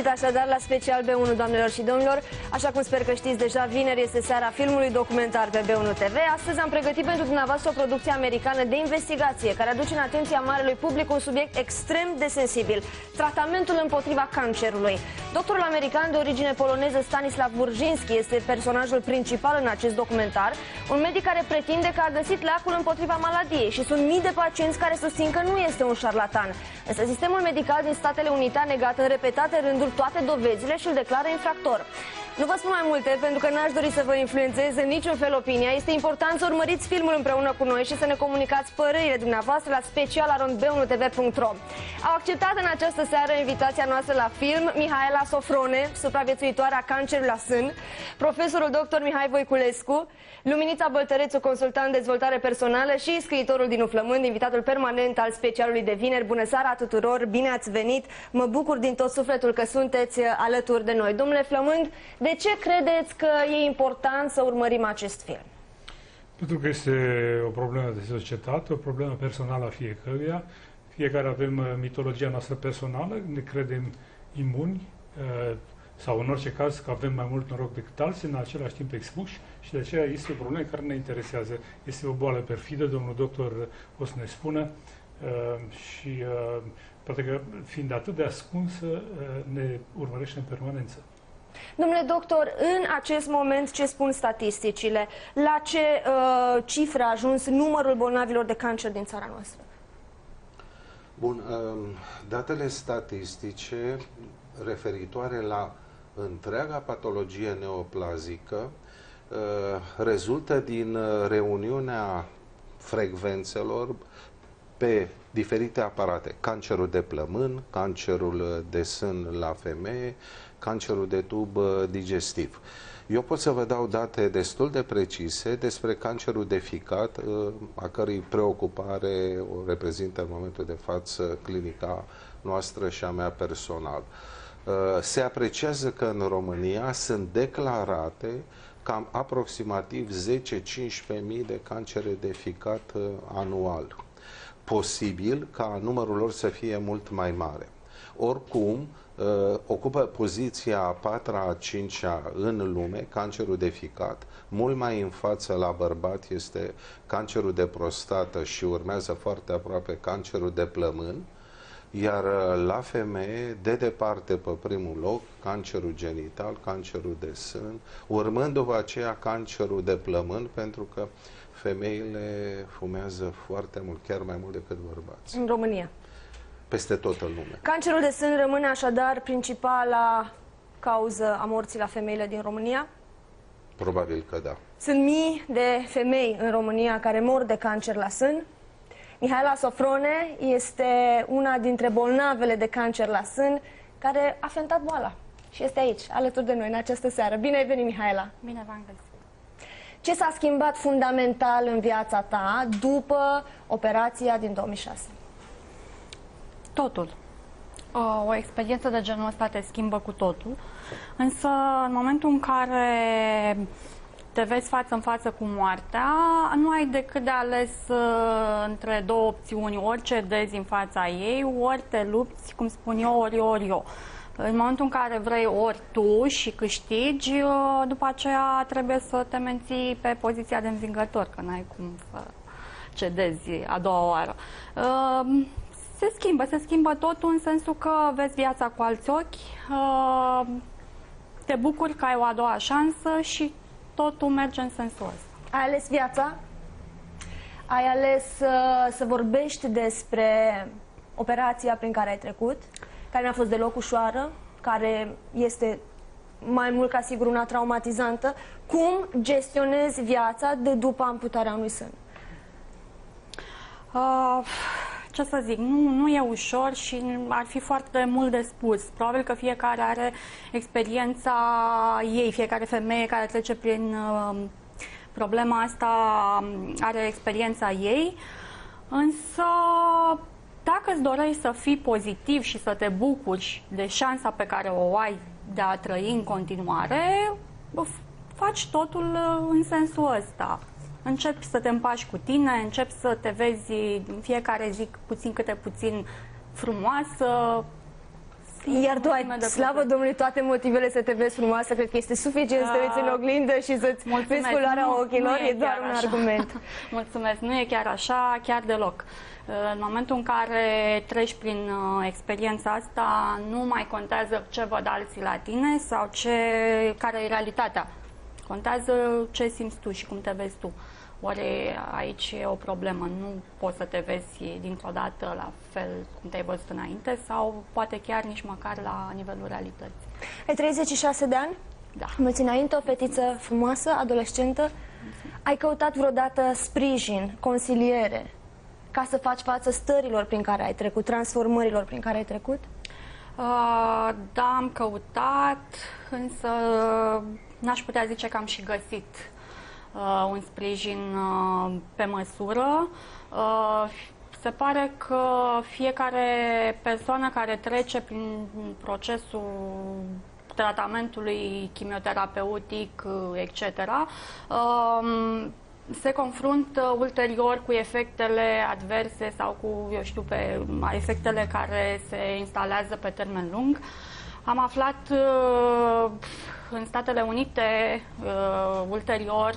regăsit așadar la Special B1, doamnelor și domnilor. Așa cum sper că știți deja, vineri este seara filmului documentar pe B1 TV. Astăzi am pregătit pentru dumneavoastră o producție americană de investigație care aduce în atenția marelui public un subiect extrem de sensibil: tratamentul împotriva cancerului. Doctorul american de origine poloneză Stanislav Burzynski este personajul principal în acest documentar, un medic care pretinde că a găsit leacul împotriva maladiei și sunt mii de pacienți care susțin că nu este un șarlatan. Însă sistemul medical din Statele Unite a negat în repetate rânduri toate dovezile și îl declară infractor. Nu vă spun mai multe pentru că n-aș dori să vă influențez în niciun fel opinia. Este important să urmăriți filmul împreună cu noi și să ne comunicați părerile dumneavoastră la special@b1tv.ro. Au acceptat în această seară invitația noastră la film Mihaela Sofrone, supraviețuitoarea cancerului la sân, profesorul dr. Mihai Voiculescu, Luminița Băltărețu, consultant dezvoltare personală și scriitorul Dinu Flămând, invitatul permanent al specialului de vineri. Bună seara tuturor, bine ați venit, mă bucur din tot sufletul că sunteți alături de noi. Domnule Flămând, de ce credeți că e important să urmărim acest film? Pentru că este o problemă de societate, o problemă personală a fiecăruia. Fiecare avem mitologia noastră personală, ne credem imuni, sau în orice caz că avem mai mult noroc decât alții, în același timp expuși, și de aceea este o problemă care ne interesează. Este o boală perfidă, domnul doctor o să ne spună, și poate că fiind atât de ascunsă, ne urmărește în permanență. Domnule doctor, în acest moment ce spun statisticile? La ce cifră a ajuns numărul bolnavilor de cancer din țara noastră? Bun, datele statistice referitoare la întreaga patologie neoplazică rezultă din reuniunea frecvențelor pe diferite aparate: cancerul de plămân, cancerul de sân la femeie, cancerul de tub digestiv. Eu pot să vă dau date destul de precise despre cancerul de ficat, a cărei preocupare o reprezintă în momentul de față clinica noastră și a mea personal. Se apreciază că în România sunt declarate cam aproximativ 10-15 mii de cancere de ficat anual. Posibil ca numărul lor să fie mult mai mare. Oricum, ocupă poziția a patra, a cincea în lume cancerul de ficat. Mult mai în față la bărbat este cancerul de prostată și urmează foarte aproape cancerul de plămân, iar la femeie, de departe pe primul loc, cancerul genital, cancerul de sân, urmând după aceea cancerul de plămân, pentru că femeile fumează foarte mult, chiar mai mult decât bărbații. În România? Peste tot în lume. Cancerul de sân rămâne așadar principala cauză a morții la femeile din România? Probabil că da. Sunt mii de femei în România care mor de cancer la sân. Mihaela Sofrone este una dintre bolnavele de cancer la sân care a fentat boala și este aici, alături de noi, în această seară. Bine ai venit, Mihaela! Bine v-am găsit! Ce s-a schimbat fundamental în viața ta după operația din 2006? Totul. O experiență de genul ăsta te schimbă cu totul, însă în momentul în care te vezi față în față cu moartea, nu ai decât de ales între două opțiuni: ori cedezi în fața ei, ori te lupți, cum spun eu, ori eu. În momentul în care vrei ori tu și câștigi, după aceea trebuie să te menții pe poziția de învingător, că n-ai cum să cedezi a doua oară. Se schimbă totul în sensul că vezi viața cu alți ochi, te bucuri că ai o a doua șansă și totul merge în sensul ăsta. Ai ales viața? Ai ales să vorbești despre operația prin care ai trecut, care n-a fost deloc ușoară, care este mai mult ca sigur una traumatizantă. Cum gestionezi viața de după amputarea unui sân? Ce să zic, nu e ușor și ar fi foarte mult de spus. Probabil că fiecare are experiența ei, fiecare femeie care trece prin problema asta are experiența ei, însă dacă îți dorești să fii pozitiv și să te bucuri de șansa pe care o ai de a trăi în continuare, faci totul în sensul ăsta. Începi să te împaci cu tine, începi să te vezi în fiecare zi puțin câte puțin frumoasă, Iar tu ai, slavă Domnului, toate motivele să te vezi frumoasă. Cred că este suficient să te uiți în oglindă și să-ți vezi culoarea ochilor. E doar un argument. Mulțumesc, nu e chiar așa, chiar deloc. În momentul în care treci prin experiența asta, nu mai contează ce văd alții la tine sau care e realitatea. Contează ce simți tu și cum te vezi tu. Ori aici e o problemă, nu poți să te vezi dintr-o dată la fel cum te-ai văzut înainte sau poate chiar nici măcar la nivelul realității. Ai 36 de ani? Da. Mă țin înainte, o fetiță frumoasă, adolescentă. Ai căutat vreodată sprijin, consiliere, ca să faci față stărilor prin care ai trecut, transformărilor prin care ai trecut? Da, am căutat, însă n-aș putea zice că am și găsit un sprijin pe măsură. Se pare că fiecare persoană care trece prin procesul tratamentului chimioterapeutic, etc., se confruntă ulterior cu efectele adverse sau cu, eu știu, efectele care se instalează pe termen lung. Am aflat în Statele Unite ulterior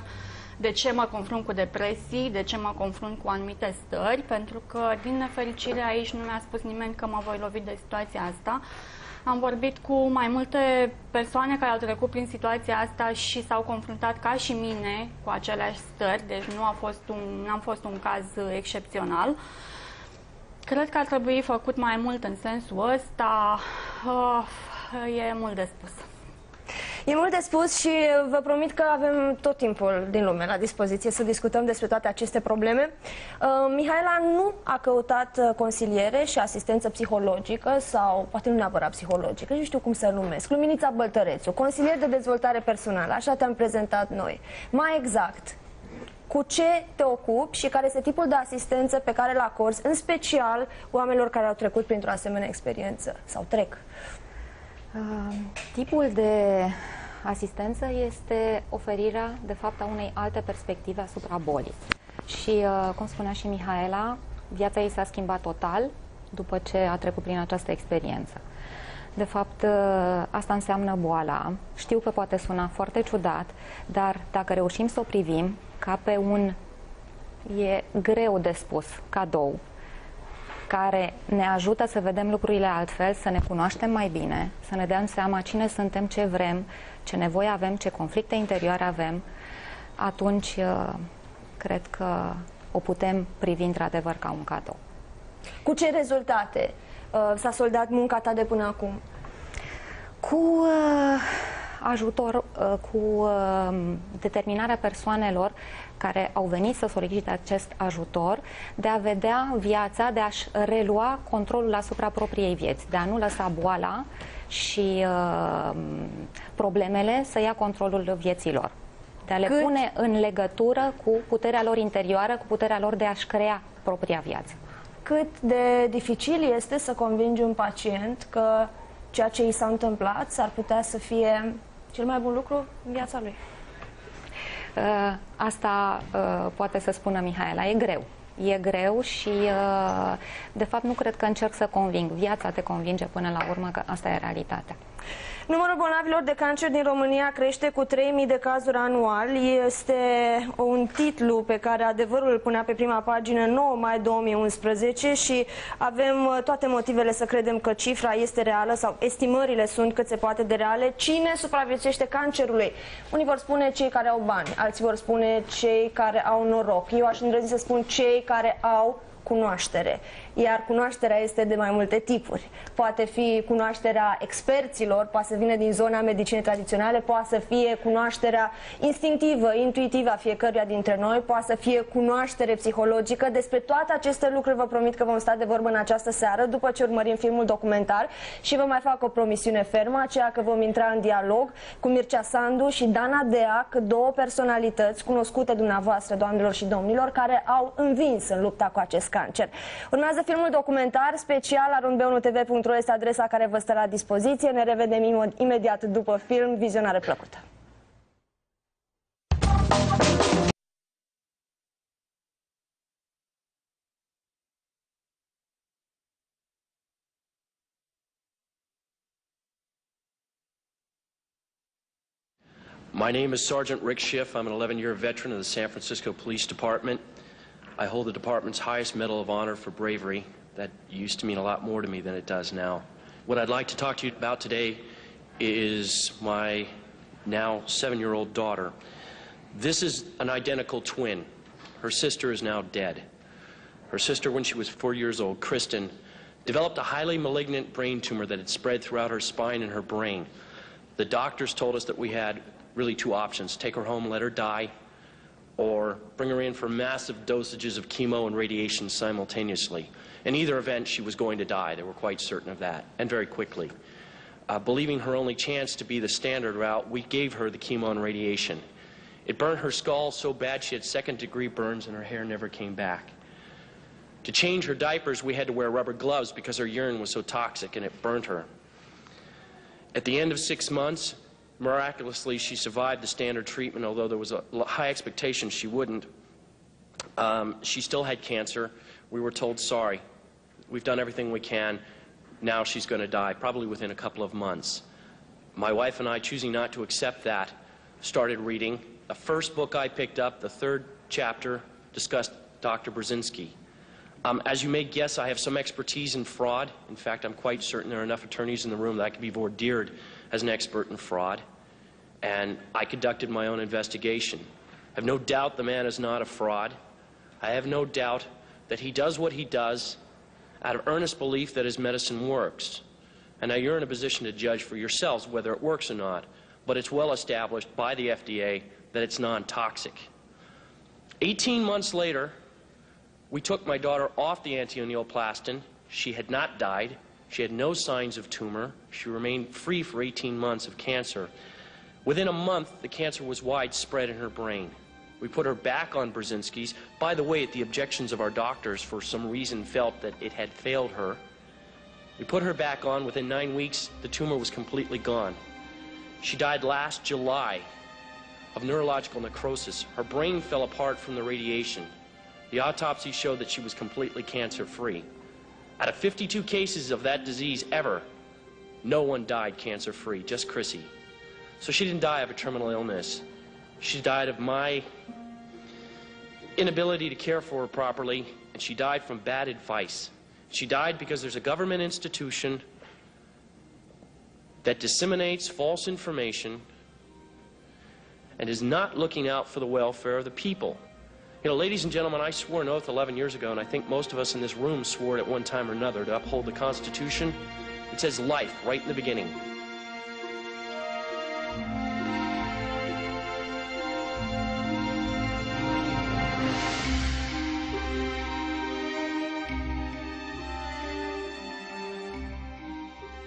de ce mă confrunt cu depresii, de ce mă confrunt cu anumite stări, pentru că, din nefericire, aici nu mi-a spus nimeni că mă voi lovi de situația asta. Am vorbit cu mai multe persoane care au trecut prin situația asta și s-au confruntat ca și mine cu aceleași stări, deci n-am fost un caz excepțional. Cred că ar trebui făcut mai mult în sensul ăsta. E mult de spus. E mult de spus și vă promit că avem tot timpul din lume la dispoziție să discutăm despre toate aceste probleme. Mihaela nu a căutat consiliere și asistență psihologică sau poate nu neapărat psihologică, nu știu cum să numesc. Luminița Băltărețu, consilier de dezvoltare personală, așa te-am prezentat noi. Mai exact, cu ce te ocupi și care este tipul de asistență pe care îl acorzi, în special oamenilor care au trecut printr-o asemenea experiență sau trec? Tipul de asistență este oferirea, de fapt, a unei alte perspective asupra bolii. Și, cum spunea și Mihaela, viața ei s-a schimbat total după ce a trecut prin această experiență. De fapt, asta înseamnă boala. Știu că poate suna foarte ciudat, dar dacă reușim să o privim ca pe e greu de spus, cadou, care ne ajută să vedem lucrurile altfel, să ne cunoaștem mai bine, să ne dăm seama cine suntem, ce vrem, ce nevoi avem, ce conflicte interioare avem, atunci cred că o putem privi într-adevăr ca un cadou. Cu ce rezultate s-a soldat munca ta de până acum? Cu ajutor, cu determinarea persoanelor care au venit să solicite acest ajutor, de a vedea viața, de a-și relua controlul asupra propriei vieți, de a nu lăsa boala și problemele să ia controlul vieților, de a le pune în legătură cu puterea lor interioară, cu puterea lor de a-și crea propria viață. Cât de dificil este să convingi un pacient că ceea ce i s-a întâmplat s-ar putea să fie cel mai bun lucru în viața lui? Asta poate să spună Mihaela, e greu. E greu și, de fapt, nu cred că încerc să conving. Viața te convinge până la urmă că asta e realitatea. Numărul bolnavilor de cancer din România crește cu 3.000 de cazuri anual. Este un titlu pe care Adevărul îl punea pe prima pagină 9 mai 2011 și avem toate motivele să credem că cifra este reală sau estimările sunt cât se poate de reale. Cine supraviețuiește cancerului? Unii vor spune cei care au bani, alții vor spune cei care au noroc. Eu aș îndrăzni să spun cei care au cunoaștere. Iar cunoașterea este de mai multe tipuri. Poate fi cunoașterea experților, poate să vină din zona medicinei tradiționale, poate să fie cunoașterea instinctivă, intuitivă a fiecăruia dintre noi, poate să fie cunoaștere psihologică. Despre toate aceste lucruri vă promit că vom sta de vorbă în această seară, după ce urmărim filmul documentar, și vă mai fac o promisiune fermă, aceea că vom intra în dialog cu Mircea Sandu și Dana Deac, două personalități cunoscute dumneavoastră, doamnelor și domnilor, care au învins în lupta cu acest cancer. Urmează filmul documentar special. arondbeunutv.ro este adresa care vă stă la dispoziție. Ne revedem imediat după film. Vizionare plăcută! My name is Sergeant Rick Schiff. I'm an 11-year veteran of the San Francisco Police Department. I hold the department's highest Medal of Honor for bravery. That used to mean a lot more to me than it does now. What I'd like to talk to you about today is my now 7-year-old daughter. This is an identical twin. Her sister is now dead. Her sister, when she was 4 years old, Kristen, developed a highly malignant brain tumor that had spread throughout her spine and her brain. The doctors told us that we had really two options: take her home, let her die, or bring her in for massive dosages of chemo and radiation simultaneously. In either event, she was going to die. They were quite certain of that, and very quickly. Believing her only chance to be the standard route, we gave her the chemo and radiation. It burned her skull so bad she had second-degree burns and her hair never came back. To change her diapers, we had to wear rubber gloves because her urine was so toxic and it burned her. At the end of 6 months, miraculously, she survived the standard treatment, although there was a high expectation she wouldn't. She still had cancer. We were told, sorry, we've done everything we can. Now she's going to die, probably within a couple of months. My wife and I, choosing not to accept that, started reading. The first book I picked up, the 3rd chapter, discussed Dr. Brzezinski. As you may guess, I have some expertise in fraud. In fact, I'm quite certain there are enough attorneys in the room that I could be vordeered as an expert in fraud. And I conducted my own investigation. I have no doubt the man is not a fraud. I have no doubt that he does what he does out of earnest belief that his medicine works. And now you're in a position to judge for yourselves whether it works or not. But it's well established by the FDA that it's non-toxic. 18 months later, we took my daughter off the anti-neoplastin. She had not died. She had no signs of tumor. She remained free for 18 months of cancer. Within a month, the cancer was widespread in her brain. We put her back on Brzezinski's. By the way, at the objections of our doctors, for some reason felt that it had failed her. We put her back on. Within 9 weeks, the tumor was completely gone. She died last July of neurological necrosis. Her brain fell apart from the radiation. The autopsy showed that she was completely cancer-free. Out of 52 cases of that disease ever, no one died cancer-free, just Chrissy. So she didn't die of a terminal illness. She died of my inability to care for her properly, and she died from bad advice. She died because there's a government institution that disseminates false information and is not looking out for the welfare of the people. You know, ladies and gentlemen, I swore an oath 11 years ago, and I think most of us in this room swore it at one time or another, to uphold the Constitution. It says life right in the beginning.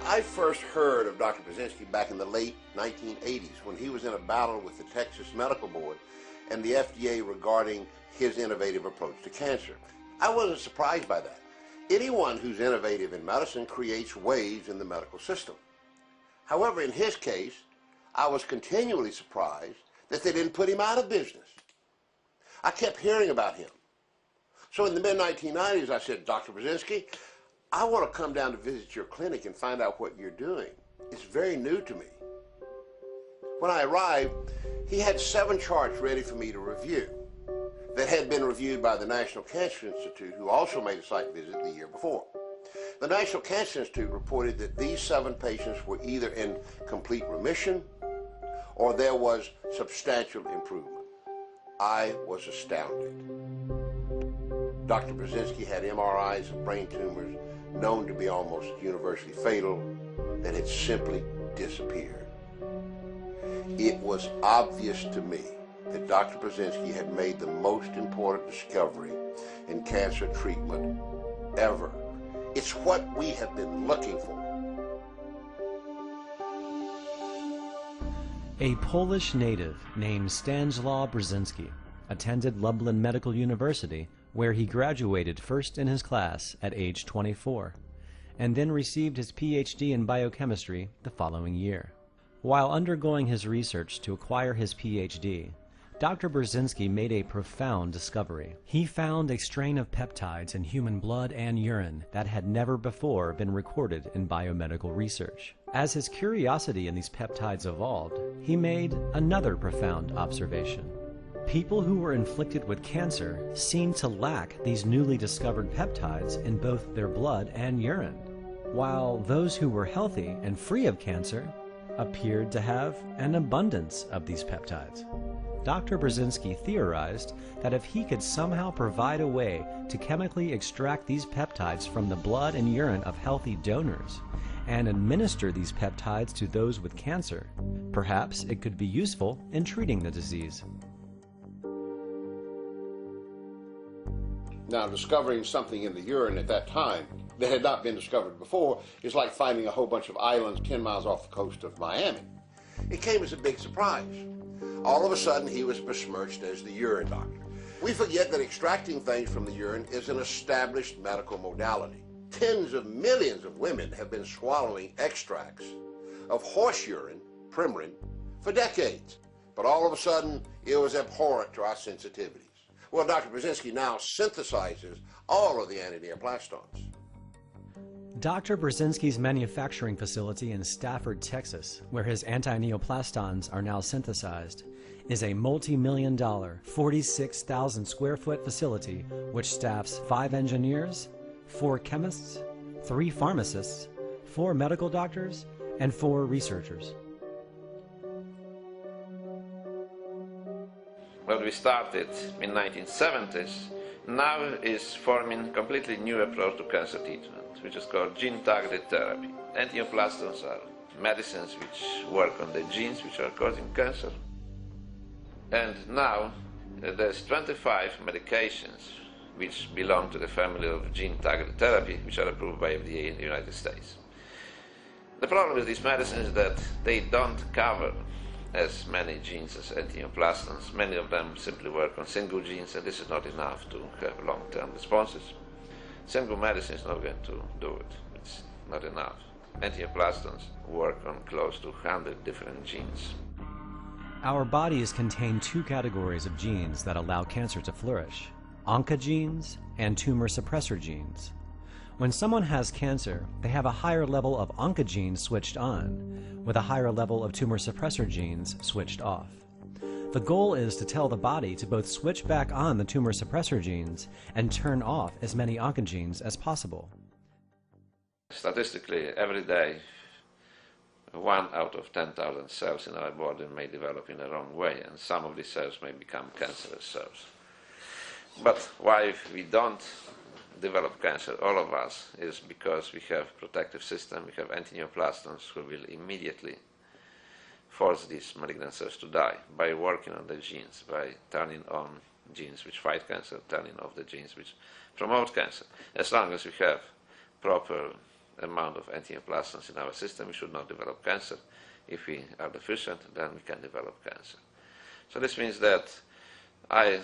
I first heard of Dr. Brzezinski back in the late 1980s when he was in a battle with the Texas Medical Board and the FDA regarding his innovative approach to cancer. I wasn't surprised by that. Anyone who's innovative in medicine creates waves in the medical system. However, in his case, I was continually surprised that they didn't put him out of business. I kept hearing about him. So in the mid-1990s, I said, Dr. Brzezinski, I want to come down to visit your clinic and find out what you're doing. It's very new to me. When I arrived, he had 7 charts ready for me to review that had been reviewed by the National Cancer Institute, who also made a site visit the year before. The National Cancer Institute reported that these 7 patients were either in complete remission or there was substantial improvement. I was astounded. Dr. Brzezinski had MRIs of brain tumors known to be almost universally fatal that had simply disappeared. It was obvious to me that Dr. Brzezinski had made the most important discovery in cancer treatment ever. It's what we have been looking for. A Polish native named Stanislaw Brzezinski attended Lublin Medical University, where he graduated first in his class at age 24, and then received his PhD in biochemistry the following year. While undergoing his research to acquire his PhD, Dr. Brzezinski made a profound discovery. He found a strain of peptides in human blood and urine that had never before been recorded in biomedical research. As his curiosity in these peptides evolved, he made another profound observation. People who were inflicted with cancer seemed to lack these newly discovered peptides in both their blood and urine, while those who were healthy and free of cancer appeared to have an abundance of these peptides. Dr. Brzezinski theorized that if he could somehow provide a way to chemically extract these peptides from the blood and urine of healthy donors and administer these peptides to those with cancer, perhaps it could be useful in treating the disease. Now, discovering something in the urine at that time that had not been discovered before is like finding a whole bunch of islands 10 miles off the coast of Miami. It came as a big surprise. All of a sudden, he was besmirched as the urine doctor. We forget that extracting things from the urine is an established medical modality. Tens of millions of women have been swallowing extracts of horse urine, Premarin, for decades. But all of a sudden, it was abhorrent to our sensitivities. Well, Dr. Brzezinski now synthesizes all of the antineoplastons. Dr. Brzezinski's manufacturing facility in Stafford, Texas, where his anti-neoplastons are now synthesized, is a multi-million-dollar, 46,000 square foot facility which staffs 5 engineers, 4 chemists, 3 pharmacists, 4 medical doctors, and 4 researchers. When we started in 1970s, now is forming a completely new approach to cancer treatment, which is called gene-targeted therapy. Antineoplastons are medicines which work on the genes which are causing cancer. And now there's 25 medications which belong to the family of gene-targeted therapy, which are approved by FDA in the United States. The problem with these medicines is that they don't cover as many genes as antineoplastons. Many of them simply work on single genes, and this is not enough to have long-term responses. Single medicine is not going to do it. It's not enough. Antineoplastons work on close to 100 different genes. Our bodies contain 2 categories of genes that allow cancer to flourish: oncogenes and tumor suppressor genes. When someone has cancer, they have a higher level of oncogenes switched on, with a higher level of tumor suppressor genes switched off. The goal is to tell the body to both switch back on the tumor suppressor genes and turn off as many oncogenes as possible. Statistically, every day, 1 out of 10,000 cells in our body may develop in the wrong way, and some of these cells may become cancerous cells. But why we don't develop cancer, all of us, is because we have protective system, we have antineoplastons who will immediately force these malignant cells to die by working on the genes, by turning on genes which fight cancer, turning off the genes which promote cancer. As long as we have proper amount of antineoplastons in our system, we should not develop cancer. If we are deficient, then we can develop cancer. So this means that I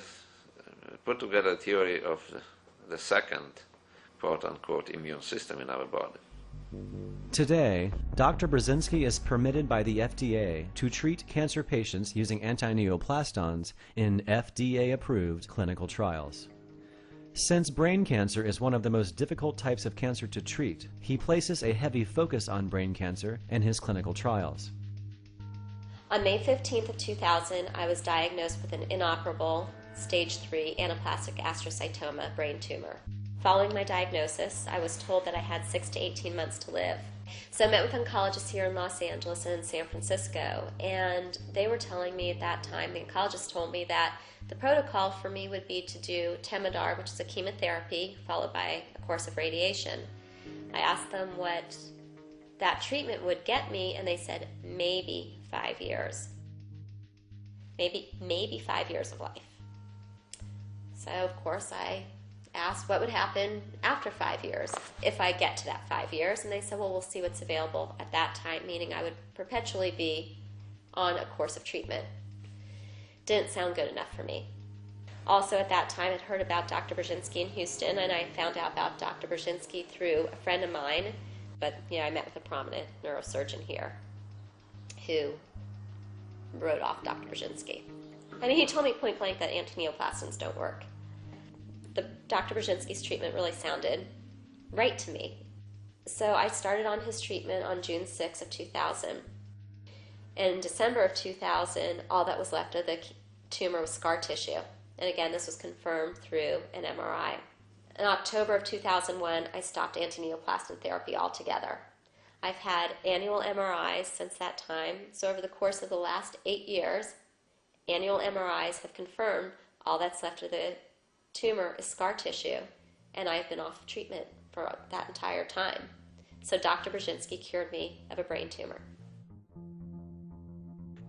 put together a theory of the second quote-unquote immune system in our body. Today, Dr. Brzezinski is permitted by the FDA to treat cancer patients using antineoplastons in FDA-approved clinical trials. Since brain cancer is one of the most difficult types of cancer to treat, he places a heavy focus on brain cancer in his clinical trials. On May 15th of 2000, I was diagnosed with an inoperable stage 3 anaplastic astrocytoma brain tumor. Following my diagnosis, I was told that I had 6 to 18 months to live. So I met with oncologists here in Los Angeles and in San Francisco, and they were telling me at that time, the oncologist told me that the protocol for me would be to do Temodar, which is a chemotherapy, followed by a course of radiation. I asked them what that treatment would get me, and they said maybe 5 years. Maybe 5 years of life. So, of course, I asked what would happen after 5 years if I get to that 5 years, and they said, well, we'll see what's available at that time, meaning I would perpetually be on a course of treatment. Didn't sound good enough for me. Also, at that time, I'd heard about Dr. Brzezinski in Houston, and I found out about Dr. Brzezinski through a friend of mine, but I met with a prominent neurosurgeon here who wrote off Dr. Brzezinski. I mean, he told me point blank that antineoplastons don't work. Dr. Brzezinski's treatment really sounded right to me. So I started on his treatment on June 6 of 2000. In December of 2000, all that was left of the tumor was scar tissue. And again, this was confirmed through an MRI. In October of 2001, I stopped antineoplastin therapy altogether. I've had annual MRIs since that time, so over the course of the last 8 years, annual MRIs have confirmed all that's left of the tumor is scar tissue, and I've been off treatment for that entire time. So Dr. Brzezinski cured me of a brain tumor.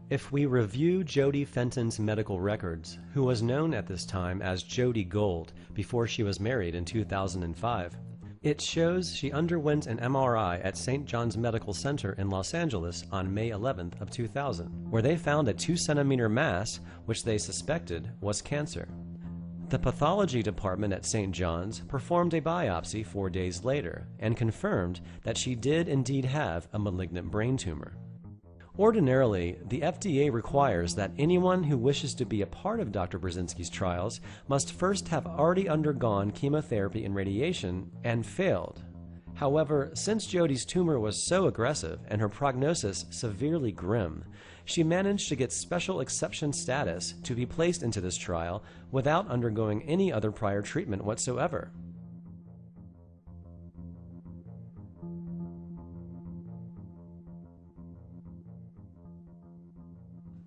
If we review Jody Fenton's medical records, who was known at this time as Jody Gold before she was married in 2005, it shows she underwent an MRI at St. John's Medical Center in Los Angeles on May 11th of 2000, where they found a 2-centimeter mass which they suspected was cancer. The pathology department at St. John's performed a biopsy 4 days later and confirmed that she did indeed have a malignant brain tumor. Ordinarily, the FDA requires that anyone who wishes to be a part of Dr. Brzezinski's trials must first have already undergone chemotherapy and radiation and failed. However, since Jody's tumor was so aggressive and her prognosis severely grim, she managed to get special exception status to be placed into this trial without undergoing any other prior treatment whatsoever.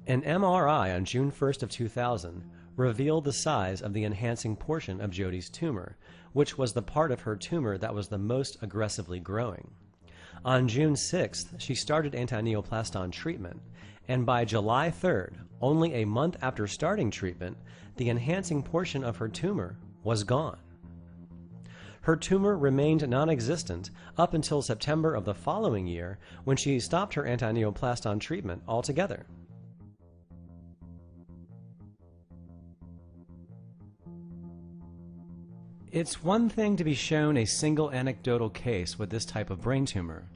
An MRI on June 1st of 2000 revealed the size of the enhancing portion of Jody's tumor, which was the part of her tumor that was the most aggressively growing. On June 6th, she started antineoplaston treatment, and by July 3rd, only a month after starting treatment, the enhancing portion of her tumor was gone. Her tumor remained non-existent up until September of the following year, when she stopped her antineoplaston treatment altogether. It's one thing to be shown a single anecdotal case with this type of brain tumor,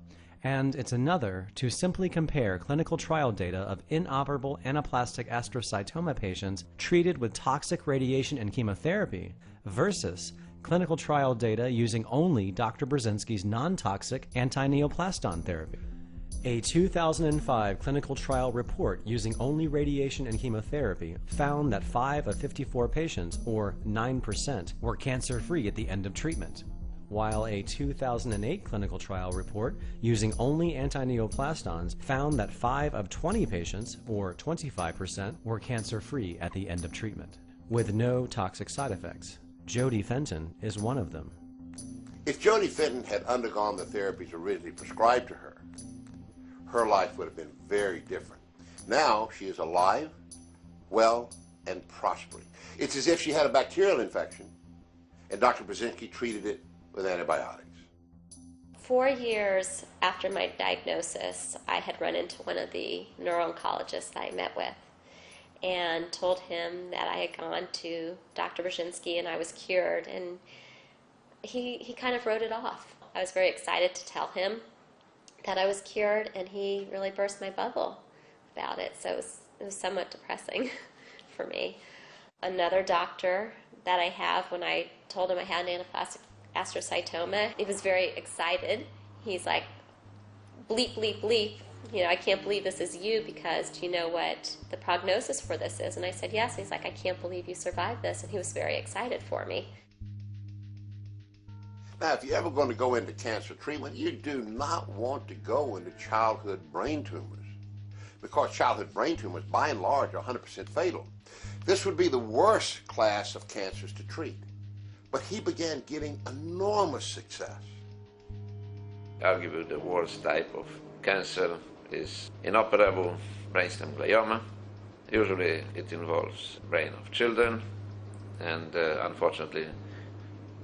and it's another to simply compare clinical trial data of inoperable anaplastic astrocytoma patients treated with toxic radiation and chemotherapy versus clinical trial data using only Dr. Brzezinski's non-toxic antineoplaston therapy. A 2005 clinical trial report using only radiation and chemotherapy found that 5 of 54 patients, or 9%, were cancer-free at the end of treatment, while a 2008 clinical trial report using only antineoplastons found that 5 of 20 patients, or 25%, were cancer-free at the end of treatment, with no toxic side effects. Jody Fenton is one of them. If Jody Fenton had undergone the therapies originally prescribed to her life would have been very different. Now she is alive, well, and prospering. It's as if she had a bacterial infection and Dr. Brzezinski treated it with antibiotics. 4 years after my diagnosis, I had run into one of the neuro-oncologists that I met with and told him that I had gone to Dr. Brzezinski and I was cured, and he kind of wrote it off. I was very excited to tell him that I was cured, and he really burst my bubble about it, so it was somewhat depressing for me. Another doctor that I have, when I told him I had an anaplastic astrocytoma, he was very excited. He's like, bleep, bleep, bleep, you know, I can't believe this is you, because do you know what the prognosis for this is? And I said, yes. He's like, I can't believe you survived this, and he was very excited for me. Now, if you're ever going to go into cancer treatment, you do not want to go into childhood brain tumors, because childhood brain tumors, by and large, are 100% fatal. This would be the worst class of cancers to treat. But he began getting enormous success. Arguably the worst type of cancer is inoperable brainstem glioma. Usually it involves brain of children, and unfortunately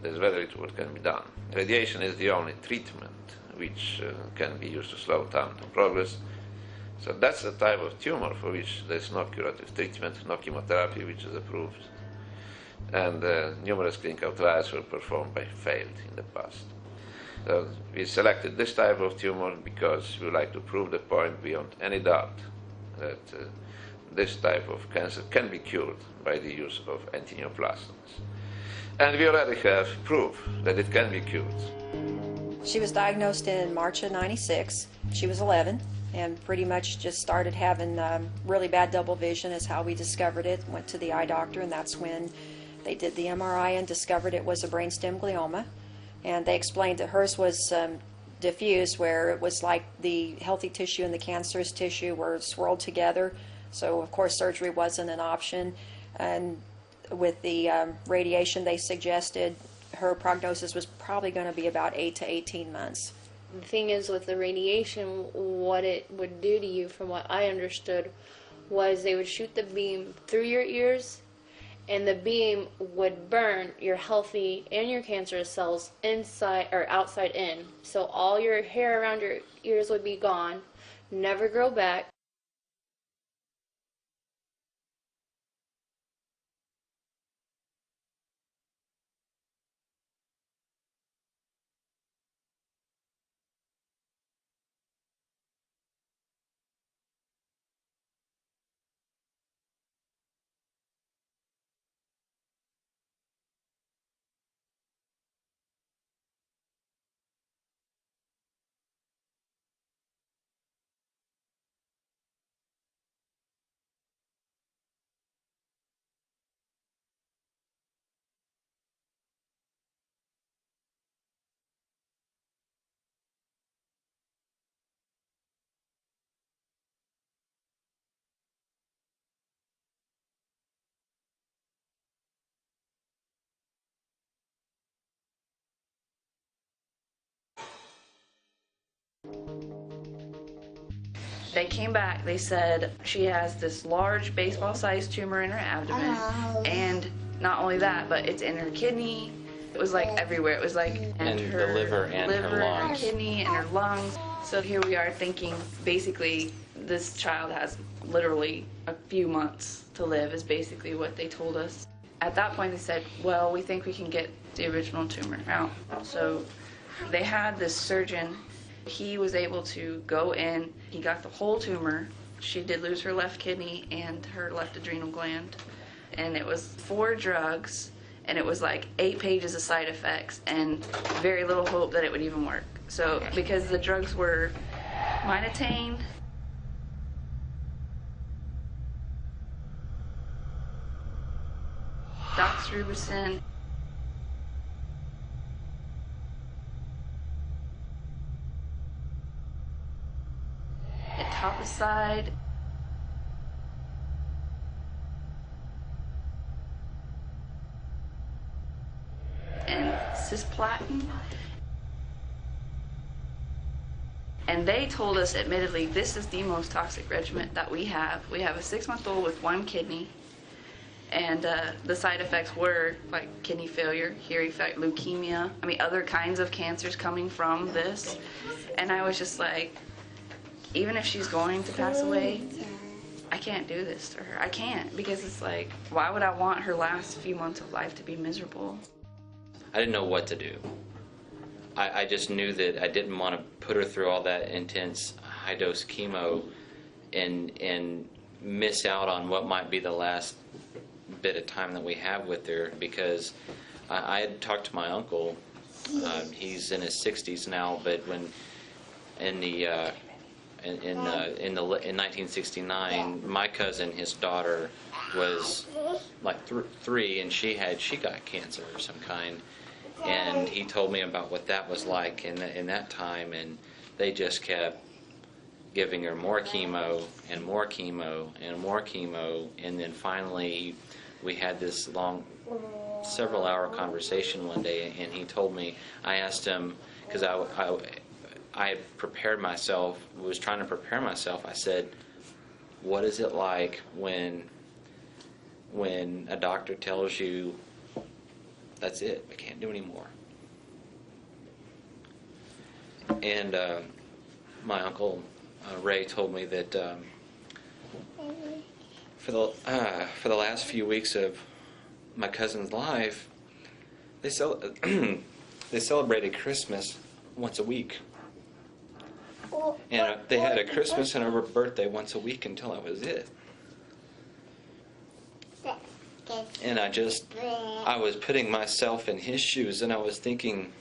there's very little what can be done. Radiation is the only treatment which can be used to slow down the progress. So that's the type of tumor for which there's no curative treatment, no chemotherapy which is approved. And numerous clinical trials were performed but failed in the past. So we selected this type of tumor because we would like to prove the point beyond any doubt that this type of cancer can be cured by the use of antineoplastons. And we already have proof that it can be cured. She was diagnosed in March of '96. She was 11 and pretty much just started having really bad double vision is how we discovered it. Went to the eye doctor, and that's when they did the MRI and discovered it was a brainstem glioma. And they explained that hers was diffuse, where it was like the healthy tissue and the cancerous tissue were swirled together. So of course surgery wasn't an option. And with the radiation they suggested, her prognosis was probably going to be about 8 to 18 months. The thing is, with the radiation, what it would do to you, from what I understood, was they would shoot the beam through your ears, and the beam would burn your healthy and your cancerous cells inside or outside in. So all your hair around your ears would be gone, never grow back. They came back, they said she has this large baseball-sized tumor in her abdomen, and not only that, but it's in her kidney. It was like everywhere. It was like and her the liver and her lungs. Her kidney and her lungs. So here we are thinking, basically, this child has literally a few months to live, is basically what they told us. At that point, they said, well, we think we can get the original tumor out. So they had this surgeon. He was able to go in. He got the whole tumor. She did lose her left kidney and her left adrenal gland. And it was 4 drugs, and it was like 8 pages of side effects and very little hope that it would even work. So because the drugs were minotane, doxorubicin, etoposide, and cisplatin. And they told us, admittedly, this is the most toxic regimen that we have. We have a 6-month-old with 1 kidney, and the side effects were like kidney failure, hearing failure, leukemia, I mean other kinds of cancers coming from this. And I was just like, even if she's going to pass away, I can't do this to her. I can't, because it's like, why would I want her last few months of life to be miserable? I didn't know what to do. I just knew that I didn't want to put her through all that intense high-dose chemo and miss out on what might be the last bit of time that we have with her, because I had talked to my uncle. He's in his 60s now, but when in 1969, my cousin, his daughter, was like 3, and she got cancer of some kind. And he told me about what that was like in that time, and they just kept giving her more chemo and more chemo and more chemo, and then finally we had this long, several-hour conversation one day, and he told me, I asked him, because I had prepared myself, was trying to prepare myself, I said, what is it like when a doctor tells you, that's it, I can't do anymore? And my uncle Ray told me that for the last few weeks of my cousin's life, they celebrated Christmas once a week, and they had a Christmas and a birthday once a week until that was it. And I was putting myself in his shoes, and I was thinking,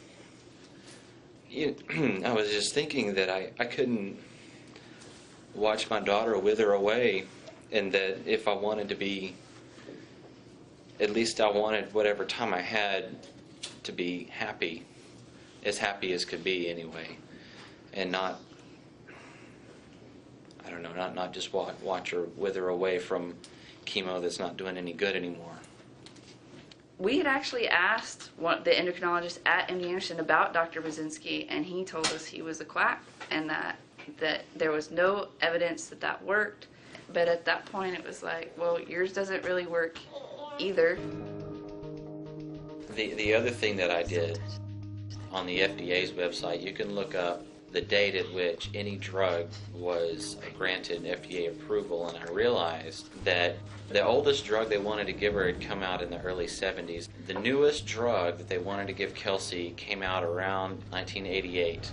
I was just thinking that I couldn't watch my daughter wither away, and that if I wanted to be, at least I wanted whatever time I had to be happy as could be anyway, and not, I don't know, not just watch her wither away from chemo that's not doing any good anymore. We had actually asked the endocrinologist at MD Anderson about Dr. Brzezinski, and he told us he was a quack and that there was no evidence that worked. But at that point it was like, well, yours doesn't really work either. The other thing that I did on the FDA's website, you can look up the date at which any drug was granted FDA approval, and I realized that the oldest drug they wanted to give her had come out in the early 70s. The newest drug that they wanted to give Kelsey came out around 1988,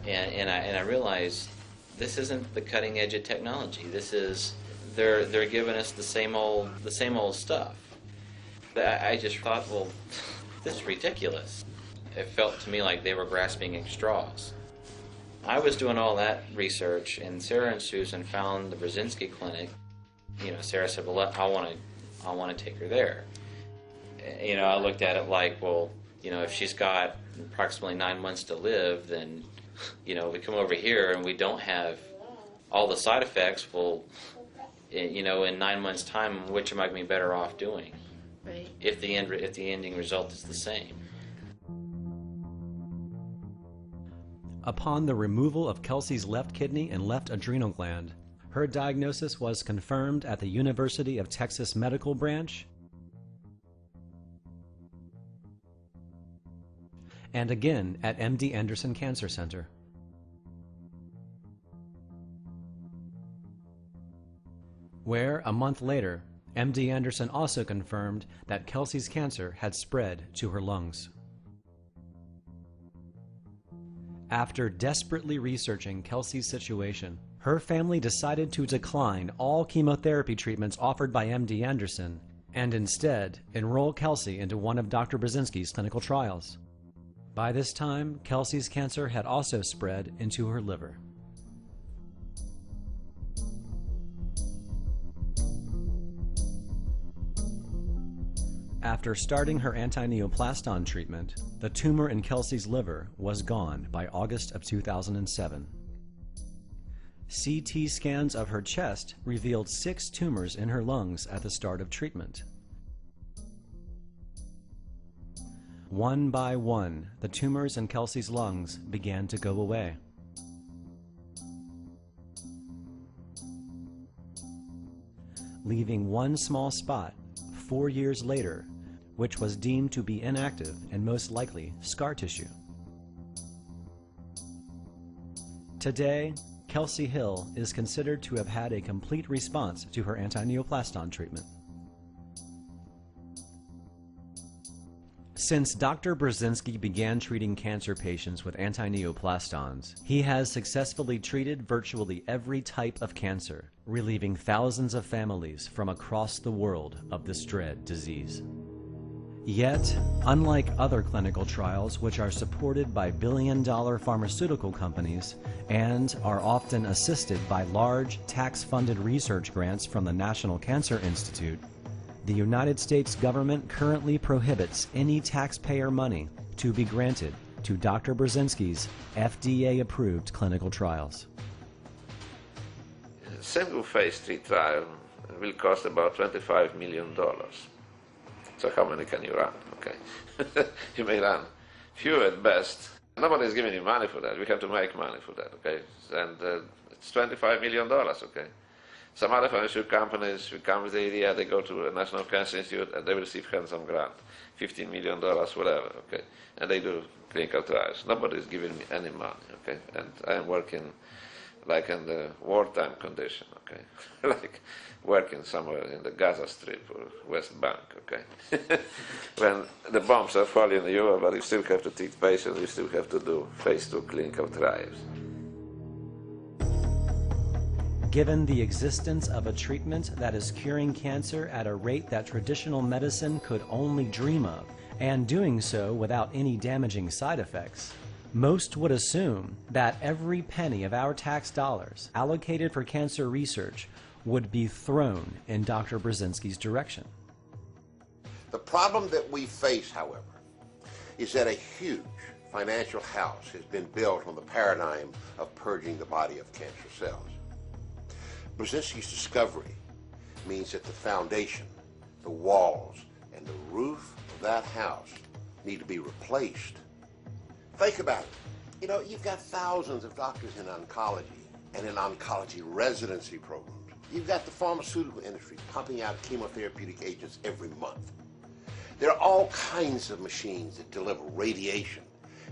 and I realized this isn't the cutting edge of technology. This is they're giving us the same old stuff. I just thought, well, this is ridiculous. It felt to me like they were grasping at straws. I was doing all that research, and Sarah and Susan found the Brzezinski clinic. Sarah said, well, I want to take her there. I looked at it like, well, if she's got approximately 9 months to live, then, we come over here and we don't have all the side effects. Well, in 9 months' time, which am I going to be better off doing? Right. If the ending result is the same. Upon the removal of Kelsey's left kidney and left adrenal gland, her diagnosis was confirmed at the University of Texas Medical Branch and again at MD Anderson Cancer Center. Where, a month later, MD Anderson also confirmed that Kelsey's cancer had spread to her lungs. After desperately researching Kelsey's situation, her family decided to decline all chemotherapy treatments offered by MD Anderson and instead enroll Kelsey into one of Dr. Brzezinski's clinical trials. By this time, Kelsey's cancer had also spread into her liver. After starting her anti-neoplaston treatment, the tumor in Kelsey's liver was gone by August of 2007. CT scans of her chest revealed 6 tumors in her lungs at the start of treatment. One by one, the tumors in Kelsey's lungs began to go away. Leaving one small spot 4 years later, which was deemed to be inactive and most likely scar tissue. Today, Kelsey Hill is considered to have had a complete response to her anti-neoplaston treatment. Since Dr. Brzezinski began treating cancer patients with anti-neoplastons, he has successfully treated virtually every type of cancer, relieving thousands of families from across the world of this dread disease. Yet, unlike other clinical trials which are supported by billion-dollar pharmaceutical companies and are often assisted by large tax-funded research grants from the National Cancer Institute, the United States government currently prohibits any taxpayer money to be granted to Dr. Brzezinski's FDA-approved clinical trials. A single phase 3 trial will cost about $25 million. So how many can you run? Okay, you may run few at best. Nobody's giving you money for that. We have to make money for that. Okay, and it's $25 million. Okay, some other pharmaceutical companies will come with the idea. They go to the National Cancer Institute and they will receive handsome grant, $15 million, whatever. Okay, and they do clinical trials. Nobody's giving me any money. Okay, and I am working like in the wartime condition. Okay, like working somewhere in the Gaza Strip or West Bank, okay? When the bombs are falling in Europe, but you still have to treat patients, you still have to do phase 2 clinical trials. given the existence of a treatment that is curing cancer at a rate that traditional medicine could only dream of, and doing so without any damaging side effects, most would assume that every penny of our tax dollars allocated for cancer research would be thrown in Dr. Brzezinski's direction. The problem that we face, however, is that a huge financial house has been built on the paradigm of purging the body of cancer cells. Brzezinski's discovery means that the foundation, the walls, and the roof of that house need to be replaced. Think about it. You know, you've got thousands of doctors in oncology and in oncology residency programs. You've got the pharmaceutical industry pumping out chemotherapeutic agents every month. There are all kinds of machines that deliver radiation.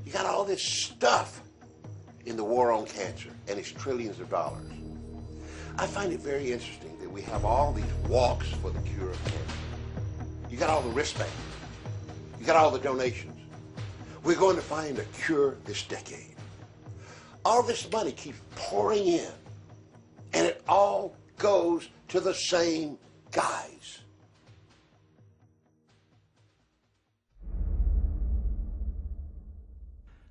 You got all this stuff in the war on cancer, and it's trillions of dollars. I find it very interesting that we have all these walks for the cure of cancer. You got all the wristbands. You got all the donations. We're going to find a cure this decade. All this money keeps pouring in, and it all goes to the same guys.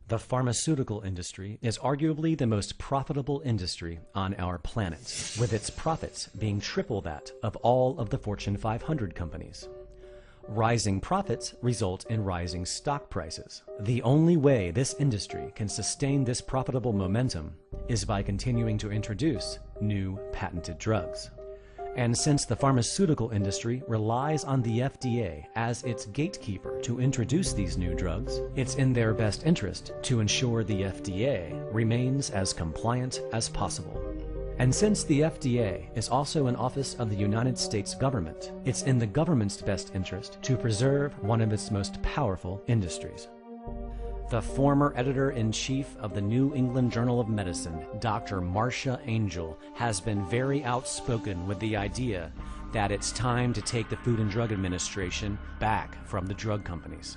The pharmaceutical industry is arguably the most profitable industry on our planet, with its profits being triple that of all of the Fortune 500 companies. Rising profits result in rising stock prices. The only way this industry can sustain this profitable momentum is by continuing to introduce new patented drugs. And since the pharmaceutical industry relies on the FDA as its gatekeeper to introduce these new drugs, it's in their best interest to ensure the FDA remains as compliant as possible. And since the FDA is also an office of the United States government, it's in the government's best interest to preserve one of its most powerful industries. The former editor-in-chief of the New England Journal of Medicine, Dr. Marcia Angel, has been very outspoken with the idea that it's time to take the Food and Drug Administration back from the drug companies.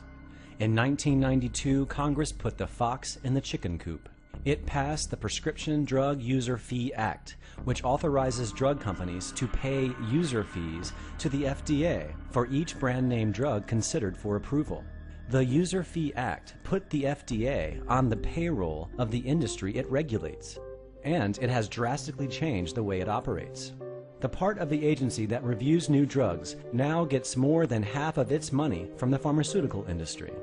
In 1992, Congress put the fox in the chicken coop. It passed the Prescription Drug User Fee Act, which authorizes drug companies to pay user fees to the FDA for each brand name drug considered for approval. The User Fee Act put the FDA on the payroll of the industry it regulates, and it has drastically changed the way it operates. The part of the agency that reviews new drugs now gets more than half of its money from the pharmaceutical industry.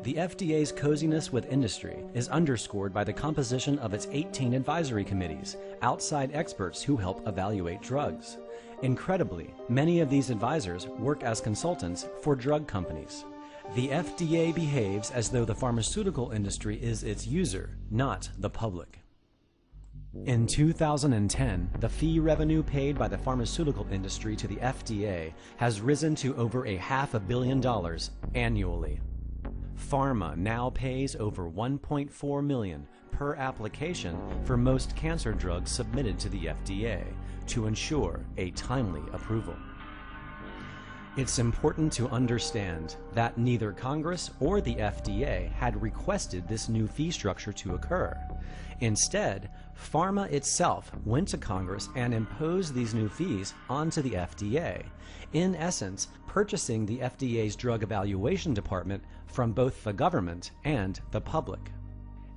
The FDA's coziness with industry is underscored by the composition of its 18 advisory committees, outside experts who help evaluate drugs. Incredibly, many of these advisors work as consultants for drug companies. The FDA behaves as though the pharmaceutical industry is its user, not the public. In 2010, the fee revenue paid by the pharmaceutical industry to the FDA has risen to over $500 million annually. Pharma now pays over $1.4 million per application for most cancer drugs submitted to the FDA to ensure a timely approval. It's important to understand that neither Congress or the FDA had requested this new fee structure to occur. Instead, pharma itself went to Congress and imposed these new fees onto the FDA, in essence, purchasing the FDA's Drug Evaluation Department from both the government and the public.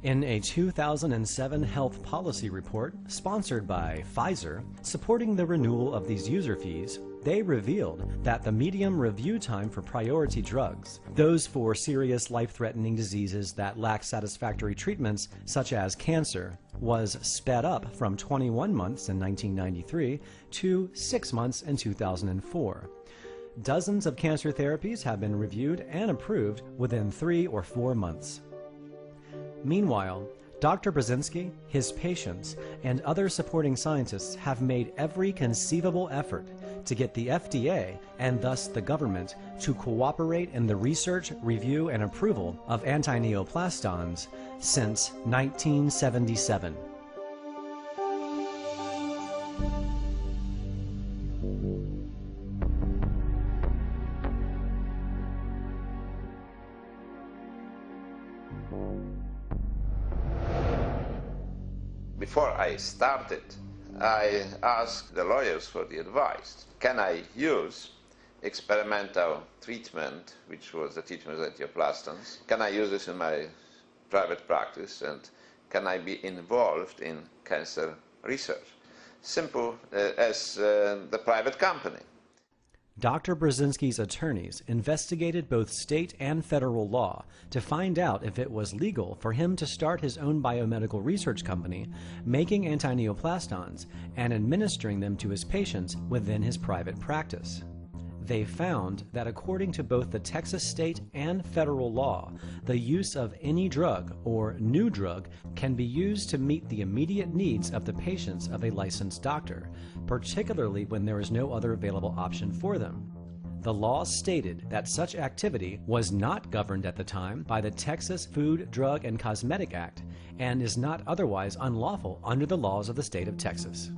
In a 2007 health policy report sponsored by Pfizer, supporting the renewal of these user fees, they revealed that the median review time for priority drugs, those for serious life-threatening diseases that lack satisfactory treatments, such as cancer, was sped up from 21 months in 1993 to 6 months in 2004. Dozens of cancer therapies have been reviewed and approved within 3 or 4 months. Meanwhile, Dr. Brzezinski, his patients, and other supporting scientists have made every conceivable effort to get the FDA, and thus the government, to cooperate in the research, review, and approval of anti-neoplastons since 1977. Before I started, I asked the lawyers for the advice. Can I use experimental treatment, which was the treatment with angioplastons? Can I use this in my private practice, and can I be involved in cancer research? Simple as the private company. Dr. Brzezinski's attorneys investigated both state and federal law to find out if it was legal for him to start his own biomedical research company, making antineoplastons and administering them to his patients within his private practice. They found that according to both the Texas state and federal law, the use of any drug or new drug can be used to meet the immediate needs of the patients of a licensed doctor, particularly when there is no other available option for them. The law stated that such activity was not governed at the time by the Texas Food, Drug, and Cosmetic Act and is not otherwise unlawful under the laws of the state of Texas.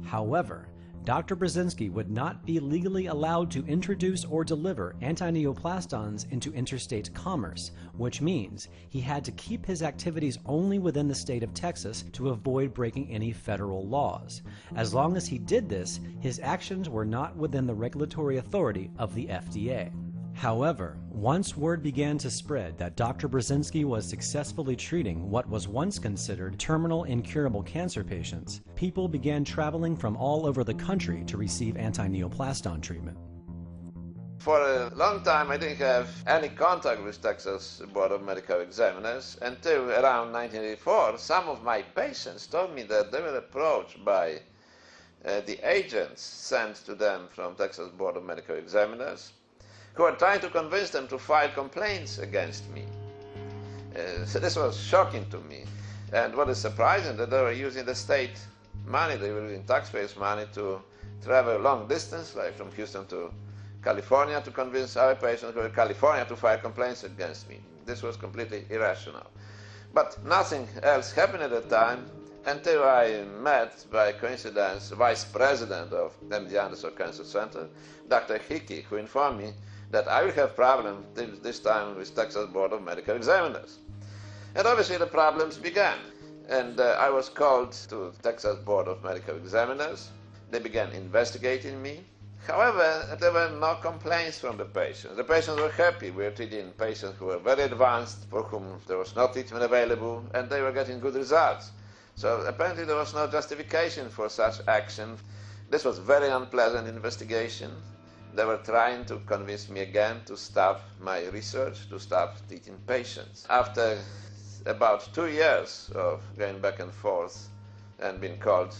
However, Dr. Brzezinski would not be legally allowed to introduce or deliver antineoplastons into interstate commerce, which means he had to keep his activities only within the state of Texas to avoid breaking any federal laws. As long as he did this, his actions were not within the regulatory authority of the FDA. However, once word began to spread that Dr. Brzezinski was successfully treating what was once considered terminal incurable cancer patients, people began traveling from all over the country to receive antineoplaston treatment. For a long time I didn't have any contact with Texas Board of Medical Examiners until around 1984. Some of my patients told me that they were approached by the agents sent to them from Texas Board of Medical Examiners, who were trying to convince them to file complaints against me. So this was shocking to me. And what is surprising, that they were using the state money, they were using taxpayers' money to travel long distance, like from Houston to California, to convince our patients who were in California to file complaints against me. This was completely irrational. But nothing else happened at the time until I met, by coincidence, the vice president of MD Anderson Cancer Center, Dr. Hickey, who informed me that I will have problems this time with Texas Board of Medical Examiners. And obviously the problems began. And I was called to Texas Board of Medical Examiners. They began investigating me. However, there were no complaints from the patients. The patients were happy. We were treating patients who were very advanced, for whom there was no treatment available, and they were getting good results. So apparently there was no justification for such action. This was a very unpleasant investigation. They were trying to convince me again to stop my research, to stop treating patients. After about 2 years of going back and forth and being called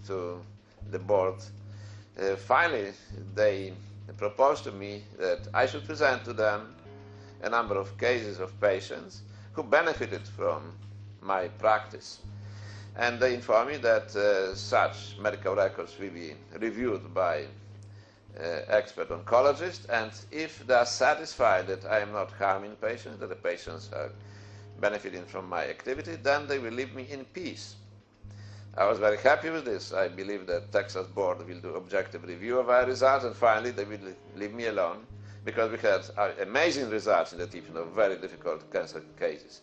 to the board, finally they proposed to me that I should present to them a number of cases of patients who benefited from my practice. And they informed me that such medical records will be reviewed by expert oncologists, and if they are satisfied that I am not harming patients, that the patients are benefiting from my activity, then they will leave me in peace. I was very happy with this. I believe that Texas Board will do objective review of our results, and finally they will leave me alone, because we had amazing results in the treatment of very difficult cancer cases.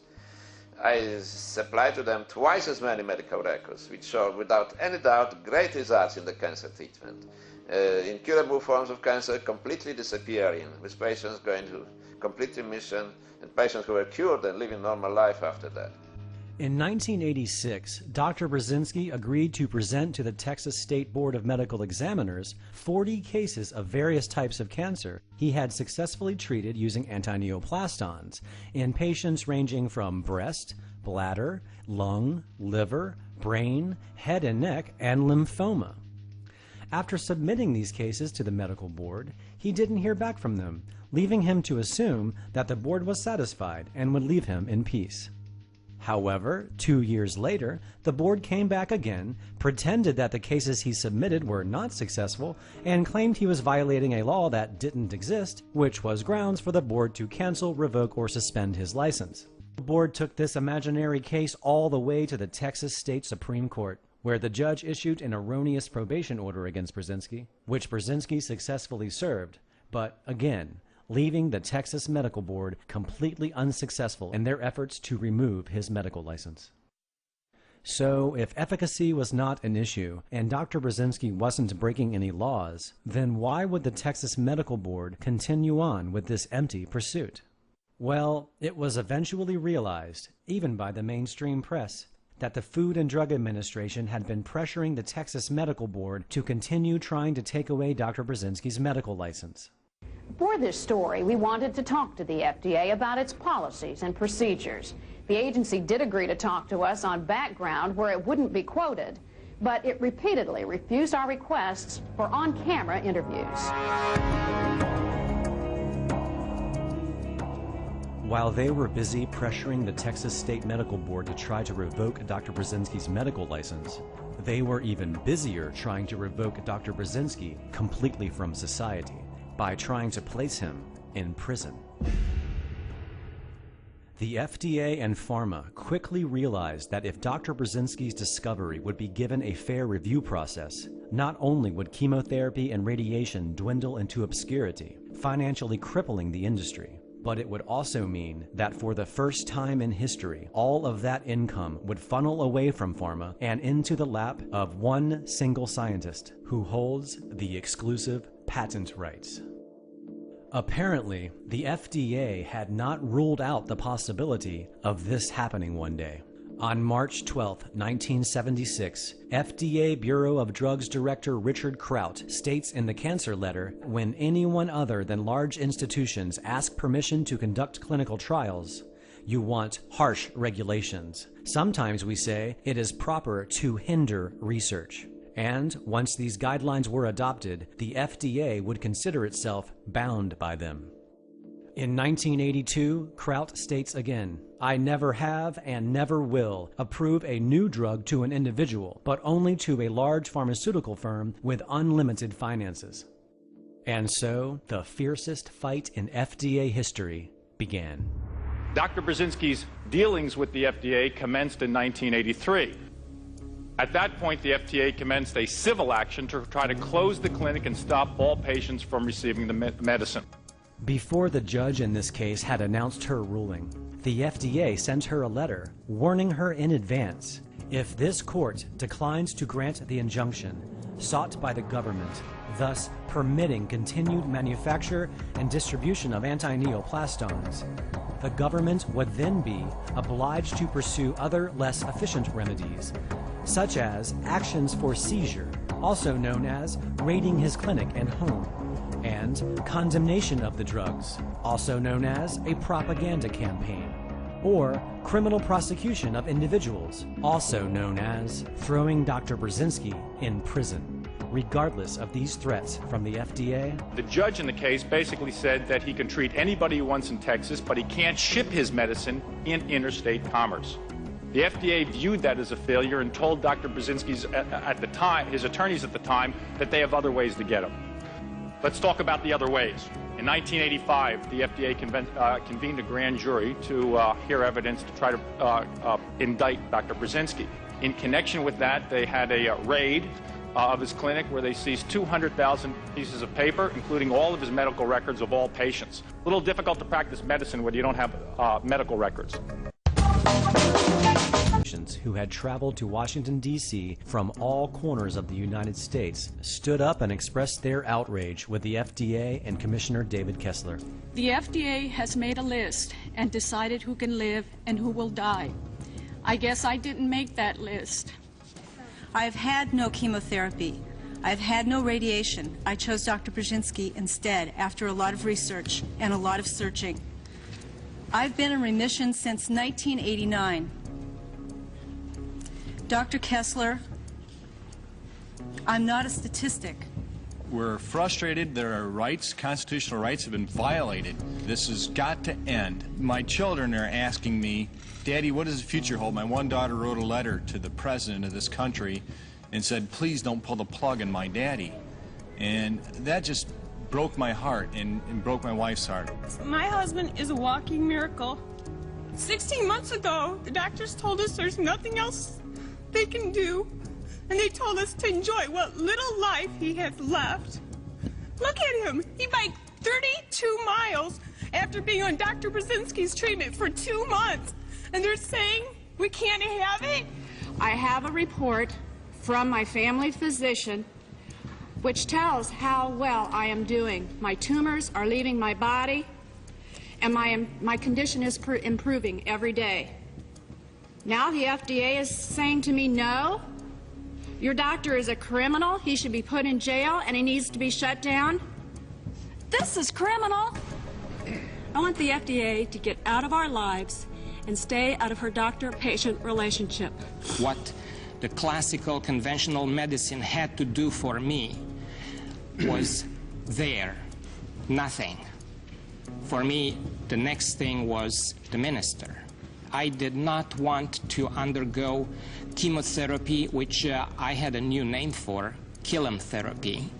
I supplied to them twice as many medical records, which showed without any doubt great results in the cancer treatment. Incurable forms of cancer completely disappearing, with patients going to complete remission and patients who were cured and living normal life after that. In 1986, Dr. Brzezinski agreed to present to the Texas State Board of Medical Examiners 40 cases of various types of cancer he had successfully treated using antineoplastons in patients ranging from breast, bladder, lung, liver, brain, head and neck, and lymphoma. After submitting these cases to the medical board, he didn't hear back from them, leaving him to assume that the board was satisfied and would leave him in peace. However, 2 years later, the board came back again, pretended that the cases he submitted were not successful, and claimed he was violating a law that didn't exist, which was grounds for the board to cancel, revoke, or suspend his license. The board took this imaginary case all the way to the Texas State Supreme Court, where the judge issued an erroneous probation order against Brzezinski, which Brzezinski successfully served, but again, leaving the Texas Medical Board completely unsuccessful in their efforts to remove his medical license. So, if efficacy was not an issue, and Dr. Brzezinski wasn't breaking any laws, then why would the Texas Medical Board continue on with this empty pursuit? Well, it was eventually realized, even by the mainstream press, that the Food and Drug Administration had been pressuring the Texas Medical Board to continue trying to take away Dr. Brzezinski's medical license. For this story, we wanted to talk to the FDA about its policies and procedures. The agency did agree to talk to us on background where it wouldn't be quoted, but it repeatedly refused our requests for on-camera interviews. While they were busy pressuring the Texas State Medical Board to try to revoke Dr. Brzezinski's medical license, they were even busier trying to revoke Dr. Brzezinski completely from society by trying to place him in prison. The FDA and pharma quickly realized that if Dr. Brzezinski's discovery would be given a fair review process, not only would chemotherapy and radiation dwindle into obscurity, financially crippling the industry, but it would also mean that for the first time in history, all of that income would funnel away from pharma and into the lap of one single scientist who holds the exclusive patent rights. Apparently, the FDA had not ruled out the possibility of this happening one day. On March 12, 1976, FDA Bureau of Drugs Director Richard Kraut states in the cancer letter, when anyone other than large institutions ask permission to conduct clinical trials, you want harsh regulations. Sometimes we say it is proper to hinder research. And once these guidelines were adopted, the FDA would consider itself bound by them. In 1982, Kraut states again, I never have and never will approve a new drug to an individual, but only to a large pharmaceutical firm with unlimited finances. And so, the fiercest fight in FDA history began. Dr. Brzezinski's dealings with the FDA commenced in 1983. At that point, the FDA commenced a civil action to try to close the clinic and stop all patients from receiving the medicine. Before the judge in this case had announced her ruling, the FDA sent her a letter warning her in advance if this court declines to grant the injunction sought by the government, thus permitting continued manufacture and distribution of anti-neoplastones, the government would then be obliged to pursue other less efficient remedies, such as actions for seizure, also known as raiding his clinic and home, and condemnation of the drugs, also known as a propaganda campaign, or criminal prosecution of individuals, also known as throwing Dr. Brzezinski in prison. Regardless of these threats from the FDA, the judge in the case basically said that he can treat anybody he wants in Texas, but he can't ship his medicine in interstate commerce. The FDA viewed that as a failure and told Dr. Brzezinski's at the time, his attorneys at the time, that they have other ways to get him. Let's talk about the other ways. In 1985, the FDA convened a grand jury to hear evidence to try to indict Dr. Brzezinski. In connection with that, they had a raid of his clinic where they seized 200,000 pieces of paper, including all of his medical records of all patients. A little difficult to practice medicine when you don't have medical records. Who had traveled to Washington, D.C. from all corners of the United States stood up and expressed their outrage with the FDA and Commissioner David Kessler. The FDA has made a list and decided who can live and who will die. I guess I didn't make that list. I've had no chemotherapy. I've had no radiation. I chose Dr. Brzezinski instead after a lot of research and a lot of searching. I've been in remission since 1989. Dr. Kessler, I'm not a statistic. We're frustrated that our rights, constitutional rights, have been violated. This has got to end. My children are asking me, Daddy, what does the future hold? My one daughter wrote a letter to the president of this country and said, please don't pull the plug on my daddy. And that just broke my heart and broke my wife's heart. My husband is a walking miracle. 16 months ago, the doctors told us there's nothing else they can do, and they told us to enjoy what little life he has left. Look at him. He biked 32 miles after being on Dr. Brzezinski's treatment for 2 months, and they're saying we can't have it? I have a report from my family physician which tells how well I am doing. My tumors are leaving my body, and my condition is improving every day. Now the FDA is saying to me, no, your doctor is a criminal, he should be put in jail, and he needs to be shut down. This is criminal. I want the FDA to get out of our lives and stay out of her doctor-patient relationship. What the classical conventional medicine had to do for me was there, nothing. For me, the next thing was the minister. I did not want to undergo chemotherapy, which I had a new name for, chemotherapy,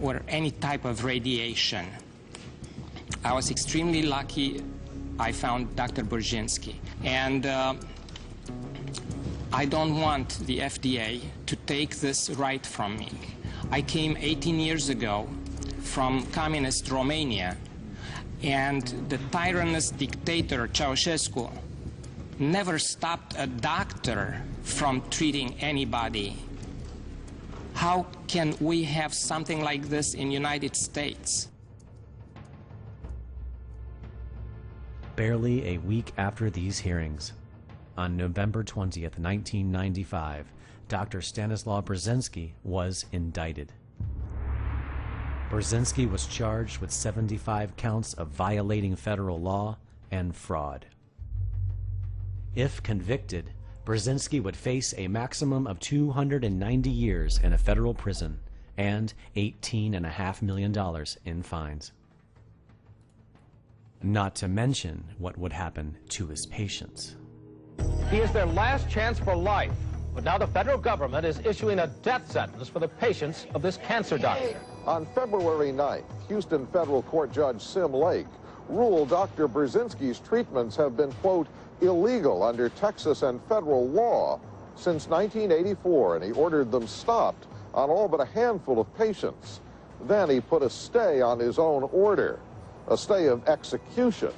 or any type of radiation. I was extremely lucky I found Dr. Burzynski. And I don't want the FDA to take this right from me. I came 18 years ago from communist Romania, and the tyrannous dictator Ceausescu never stopped a doctor from treating anybody. How can we have something like this in the United States? Barely a week after these hearings, on November 20th, 1995, Dr. Stanislaw Burzynski was indicted. Burzynski was charged with 75 counts of violating federal law and fraud. If convicted, Burzynski would face a maximum of 290 years in a federal prison and $18.5 million in fines. Not to mention what would happen to his patients. He is their last chance for life, but now the federal government is issuing a death sentence for the patients of this cancer doctor. On February 9th, Houston federal court judge Sim Lake ruled Dr. Burzynski's treatments have been, quote, illegal under Texas and federal law since 1984, and he ordered them stopped on all but a handful of patients. Then he put a stay on his own order, a stay of execution.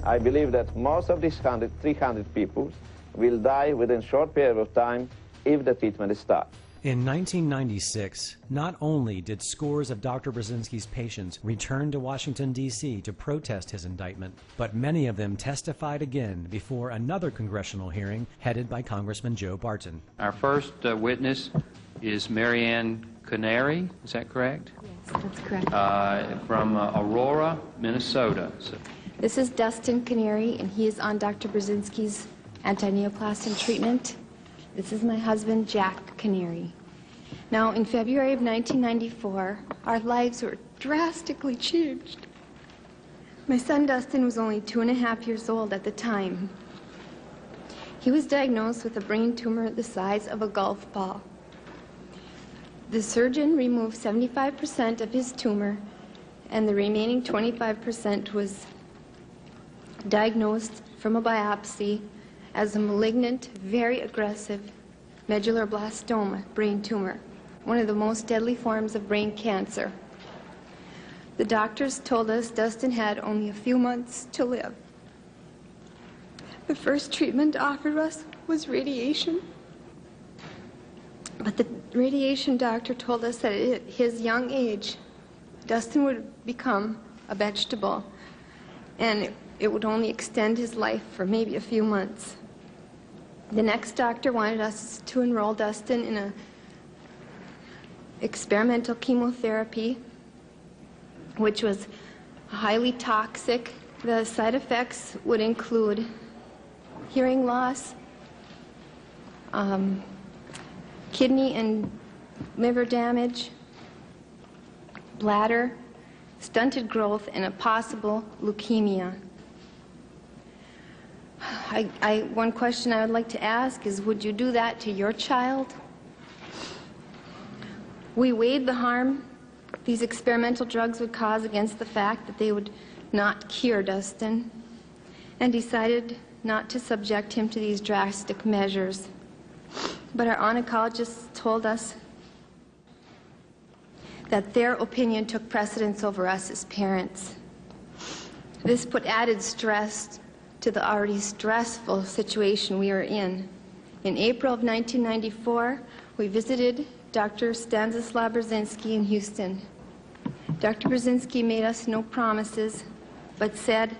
I believe that most of these 300 people will die within a short period of time if the treatment is stopped. In 1996, not only did scores of Dr. Burzynski's patients return to Washington, D.C. to protest his indictment, but many of them testified again before another congressional hearing headed by Congressman Joe Barton. Our first witness is Marianne Canary, is that correct? Yes, that's correct. From Aurora, Minnesota. This is Dustin Canary, and he is on Dr. Burzynski's anti-neoplastic treatment. This is my husband, Jack Canary. Now, in February of 1994, our lives were drastically changed. My son, Dustin, was only 2.5 years old at the time. He was diagnosed with a brain tumor the size of a golf ball. The surgeon removed 75% of his tumor, and the remaining 25% was diagnosed from a biopsy as a malignant, very aggressive medulloblastoma brain tumor, one of the most deadly forms of brain cancer. The doctors told us Dustin had only a few months to live. The first treatment offered us was radiation, but the radiation doctor told us that at his young age, Dustin would become a vegetable, and it would only extend his life for maybe a few months. The next doctor wanted us to enroll Dustin in a experimental chemotherapy, which was highly toxic. The side effects would include hearing loss, kidney and liver damage, bladder, stunted growth, and a possible leukemia. One question I would like to ask is, would you do that to your child? We weighed the harm these experimental drugs would cause against the fact that they would not cure Dustin, and decided not to subject him to these drastic measures. But our oncologists told us that their opinion took precedence over us as parents. This put added stress to the already stressful situation we were in. In April of 1994, we visited Dr. Stanislaw Brzezinski in Houston. Dr. Brzezinski made us no promises, but said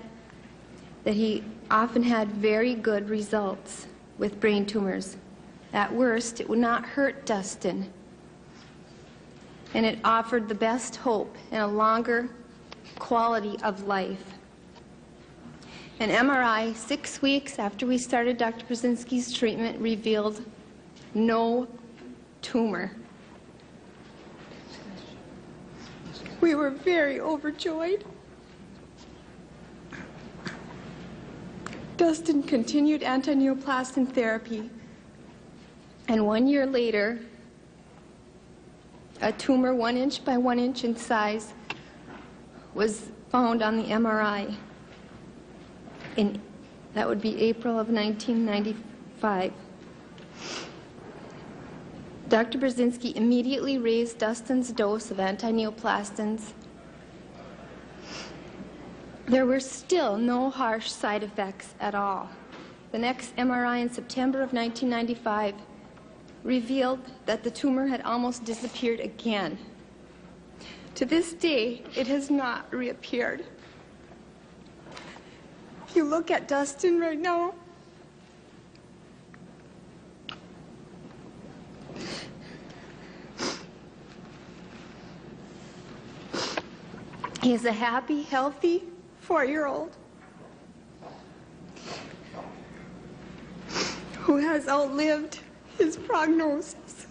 that he often had very good results with brain tumors. At worst, it would not hurt Dustin, and it offered the best hope and a longer quality of life. An MRI 6 weeks after we started Dr. Brzezinski's treatment revealed no tumor. We were very overjoyed. Dustin continued antineoplastin therapy, and 1 year later, a tumor 1 inch by 1 inch in size was found on the MRI. That would be April of 1995. Dr. Brzezinski immediately raised Dustin's dose of antineoplastins. There were still no harsh side effects at all. The next MRI in September of 1995 revealed that the tumor had almost disappeared again. To this day, it has not reappeared. If you look at Dustin right now, he is a happy, healthy 4-year-old who has outlived his prognosis.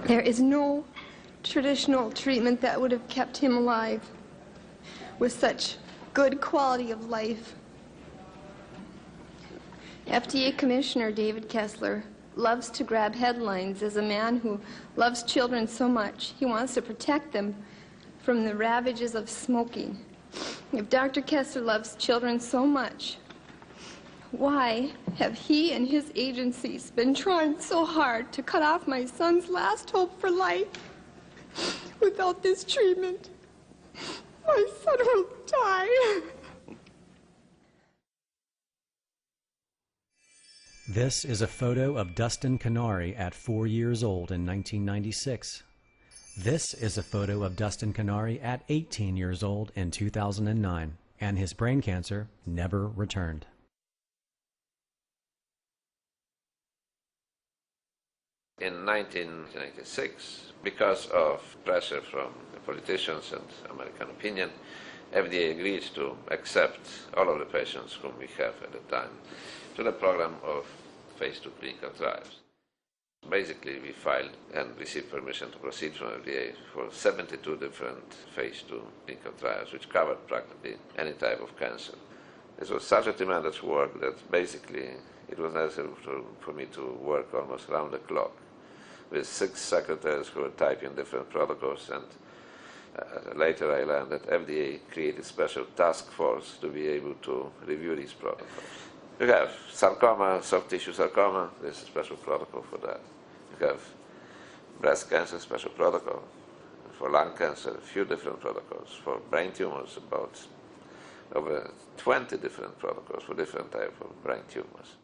There is no traditional treatment that would have kept him alive with such good quality of life. FDA Commissioner David Kessler loves to grab headlines as a man who loves children so much. He wants to protect them from the ravages of smoking. If Dr. Kessler loves children so much, why have he and his agencies been trying so hard to cut off my son's last hope for life? Without this treatment, my son will die. This is a photo of Dustin Canary at 4 years old in 1996. This is a photo of Dustin Canary at 18 years old in 2009, and his brain cancer never returned. In 1996, because of pressure from the politicians and American opinion, FDA agreed to accept all of the patients whom we have at the time to the program of phase 2 clinical trials. Basically, we filed and received permission to proceed from FDA for 72 different phase 2 clinical trials, which covered practically any type of cancer. This was such a tremendous work that basically it was necessary for me to work almost around the clock with 6 secretaries who were typing different protocols, and later I learned that FDA created a special task force to be able to review these protocols. You have sarcoma, soft tissue sarcoma, there's a special protocol for that. You have breast cancer, special protocol. For lung cancer, a few different protocols. For brain tumors, about over 20 different protocols for different types of brain tumors.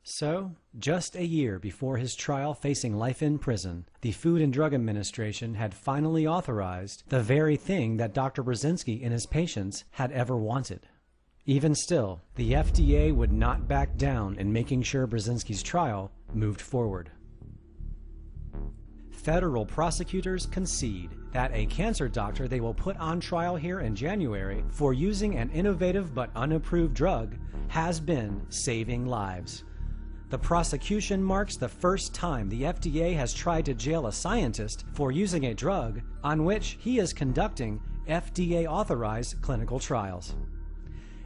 So, just a year before his trial facing life in prison, the Food and Drug Administration had finally authorized the very thing that Dr. Brzezinski and his patients had ever wanted. Even still, the FDA would not back down in making sure Brzezinski's trial moved forward. Federal prosecutors concede that a cancer doctor they will put on trial here in January for using an innovative but unapproved drug has been saving lives. The prosecution marks the first time the FDA has tried to jail a scientist for using a drug on which he is conducting FDA-authorized clinical trials.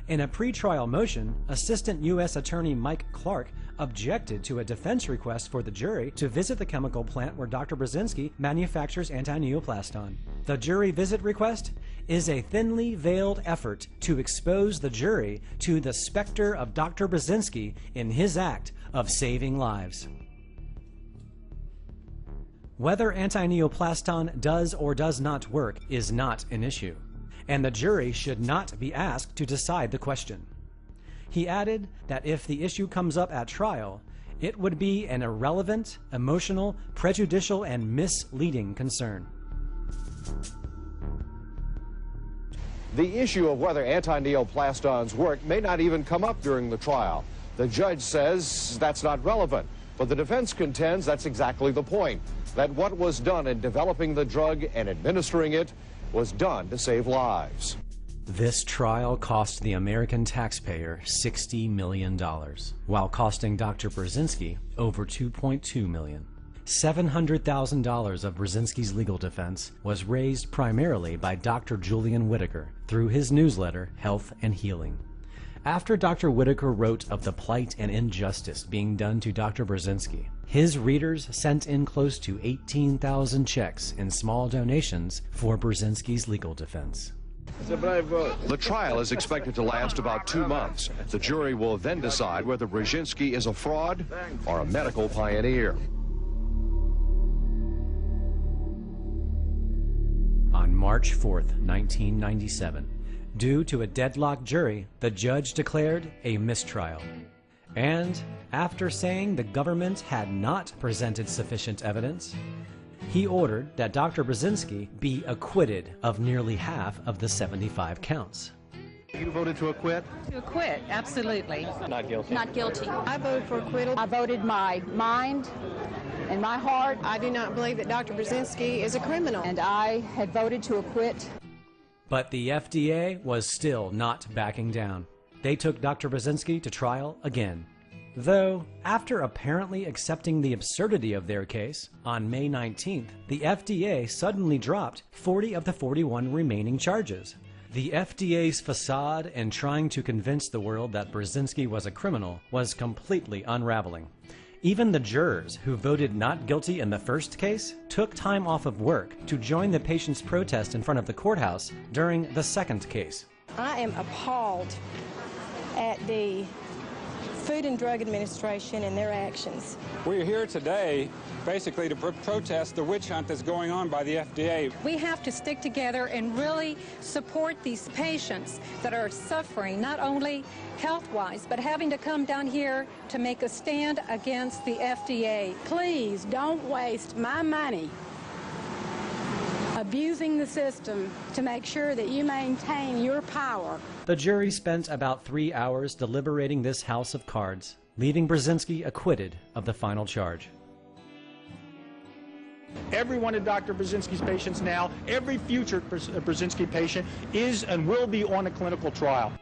In a pretrial motion, Assistant U.S. Attorney Mike Clark objected to a defense request for the jury to visit the chemical plant where Dr. Brzezinski manufactures antineoplaston. The jury visit request is a thinly veiled effort to expose the jury to the specter of Dr. Brzezinski in his act of saving lives. Whether antineoplaston does or does not work is not an issue, and the jury should not be asked to decide the question. He added that if the issue comes up at trial, it would be an irrelevant, emotional, prejudicial, and misleading concern. The issue of whether anti-neoplastons work may not even come up during the trial. The judge says that's not relevant, but the defense contends that's exactly the point, that what was done in developing the drug and administering it was done to save lives. This trial cost the American taxpayer $60 million, while costing Dr. Brzezinski over $2.2 million. $700,000 of Brzezinski's legal defense was raised primarily by Dr. Julian Whitaker through his newsletter, Health and Healing. After Dr. Whitaker wrote of the plight and injustice being done to Dr. Brzezinski, his readers sent in close to 18,000 checks in small donations for Brzezinski's legal defense. The trial is expected to last about 2 months. The jury will then decide whether Brzezinski is a fraud or a medical pioneer. On March 4th, 1997, due to a deadlocked jury, the judge declared a mistrial. And after saying the government had not presented sufficient evidence, he ordered that Dr. Brzezinski be acquitted of nearly half of the 75 counts. You voted to acquit? To acquit, absolutely. Not guilty. Not guilty. I voted for acquittal. I voted my mind and my heart. I do not believe that Dr. Brzezinski is a criminal. And I had voted to acquit. But the FDA was still not backing down. They took Dr. Brzezinski to trial again. Though, after apparently accepting the absurdity of their case, on May 19th, the FDA suddenly dropped 40 of the 41 remaining charges. The FDA's facade in trying to convince the world that Brzezinski was a criminal was completely unraveling. Even the jurors who voted not guilty in the first case took time off of work to join the patient's protest in front of the courthouse during the second case. I am appalled at the Food and Drug Administration and their actions. We're here today basically to protest the witch hunt that's going on by the FDA. We have to stick together and really support these patients that are suffering, not only health-wise, but having to come down here to make a stand against the FDA. Please don't waste my money abusing the system to make sure that you maintain your power. The jury spent about 3 hours deliberating this house of cards, leaving Brzezinski acquitted of the final charge. Every one of Dr. Brzezinski's patients now, every future Brzezinski patient is and will be on a clinical trial.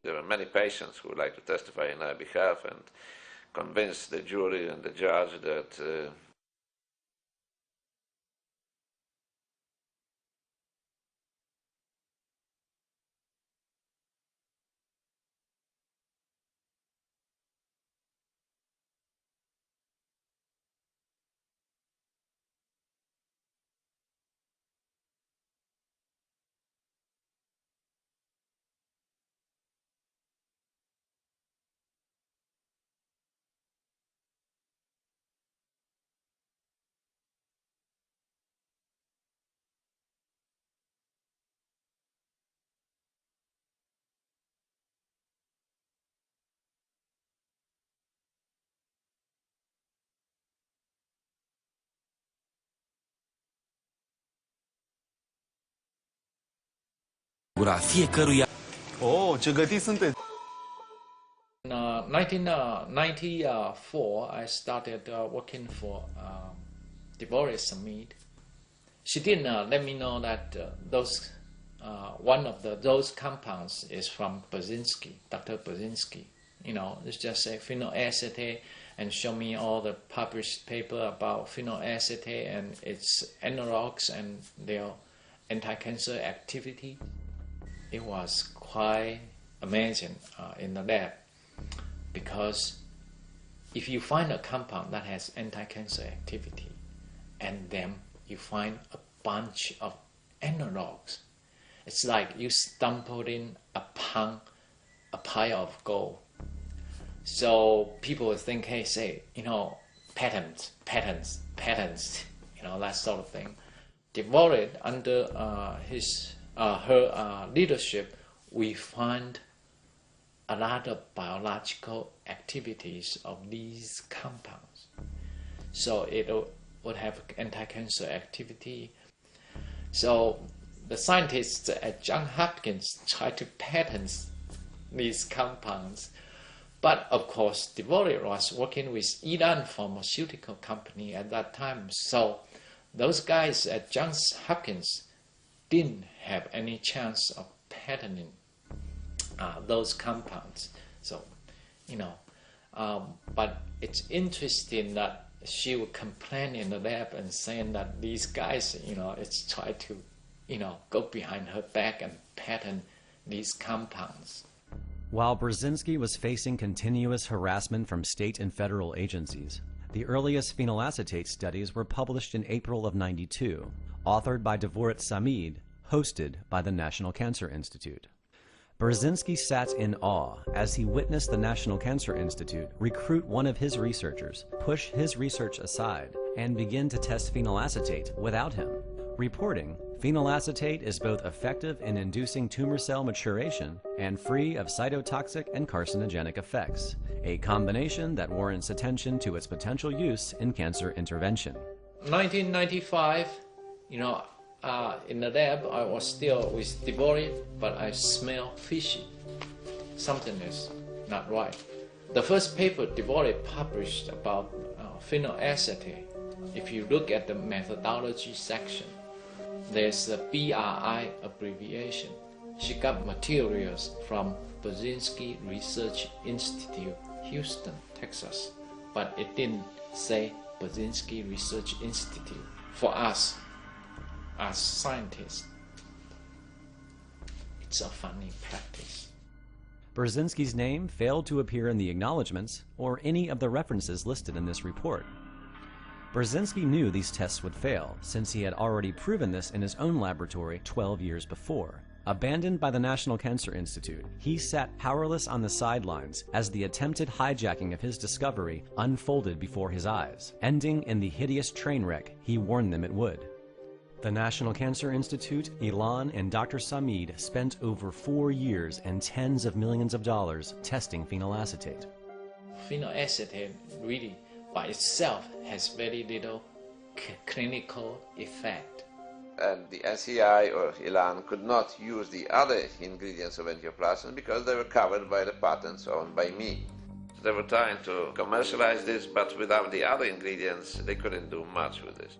There are many patients who would like to testify in our behalf and convince the jury and the judge that fiecăruia. Oh, ce gătiți sunteți! In 1994, I started working for Deborah Samid. She didn't let me know that one of those compounds is from Brzezinski, Dr. Brzezinski. You know, it's just say phenylacetate and show me all the published paper about phenylacetate and its analogs and their anti-cancer activity. It was quite amazing in the lab, because if you find a compound that has anti-cancer activity and then you find a bunch of analogs, it's like you stumbled in a pile of gold. So people would think, hey, say, you know, patents, you know, that sort of thing. Devoted under his her leadership, we find a lot of biological activities of these compounds. So it would have anti-cancer activity. So the scientists at Johns Hopkins try to patent these compounds. But of course, DeVore was working with Elan Pharmaceutical Company at that time. So those guys at Johns Hopkins didn't have any chance of patenting those compounds. So, but it's interesting that she would complain in the lab and saying that these guys, it's try to, go behind her back and patent these compounds. While Brzezinski was facing continuous harassment from state and federal agencies, the earliest phenylacetate studies were published in April of '92, authored by Devoret Samid, hosted by the National Cancer Institute. Brzezinski sat in awe as he witnessed the National Cancer Institute recruit one of his researchers, push his research aside, and begin to test phenylacetate without him, reporting, "Phenylacetate is both effective in inducing tumor cell maturation and free of cytotoxic and carcinogenic effects, a combination that warrants attention to its potential use in cancer intervention." 1995, in the lab, I was still with DeVore, but I smell fishy. Something is not right. The first paper DeVore published about phenylacetate, if you look at the methodology section, there's a BRI abbreviation. She got materials from Brzezinski Research Institute, Houston, Texas, but it didn't say Brzezinski Research Institute. For us, as scientists, it's a funny practice. Brzezinski's name failed to appear in the acknowledgments or any of the references listed in this report. Brzezinski knew these tests would fail, since he had already proven this in his own laboratory 12 years before. Abandoned by the National Cancer Institute, he sat powerless on the sidelines as the attempted hijacking of his discovery unfolded before his eyes, ending in the hideous train wreck he warned them it would. The National Cancer Institute, Elan, and Dr. Samid spent over 4 years and tens of millions of dollars testing phenylacetate. Phenylacetate really by itself has very little clinical effect. And the NCI or Elan could not use the other ingredients of angioplastin because they were covered by the patents owned by me. They were trying to commercialize this, but without the other ingredients, they couldn't do much with this.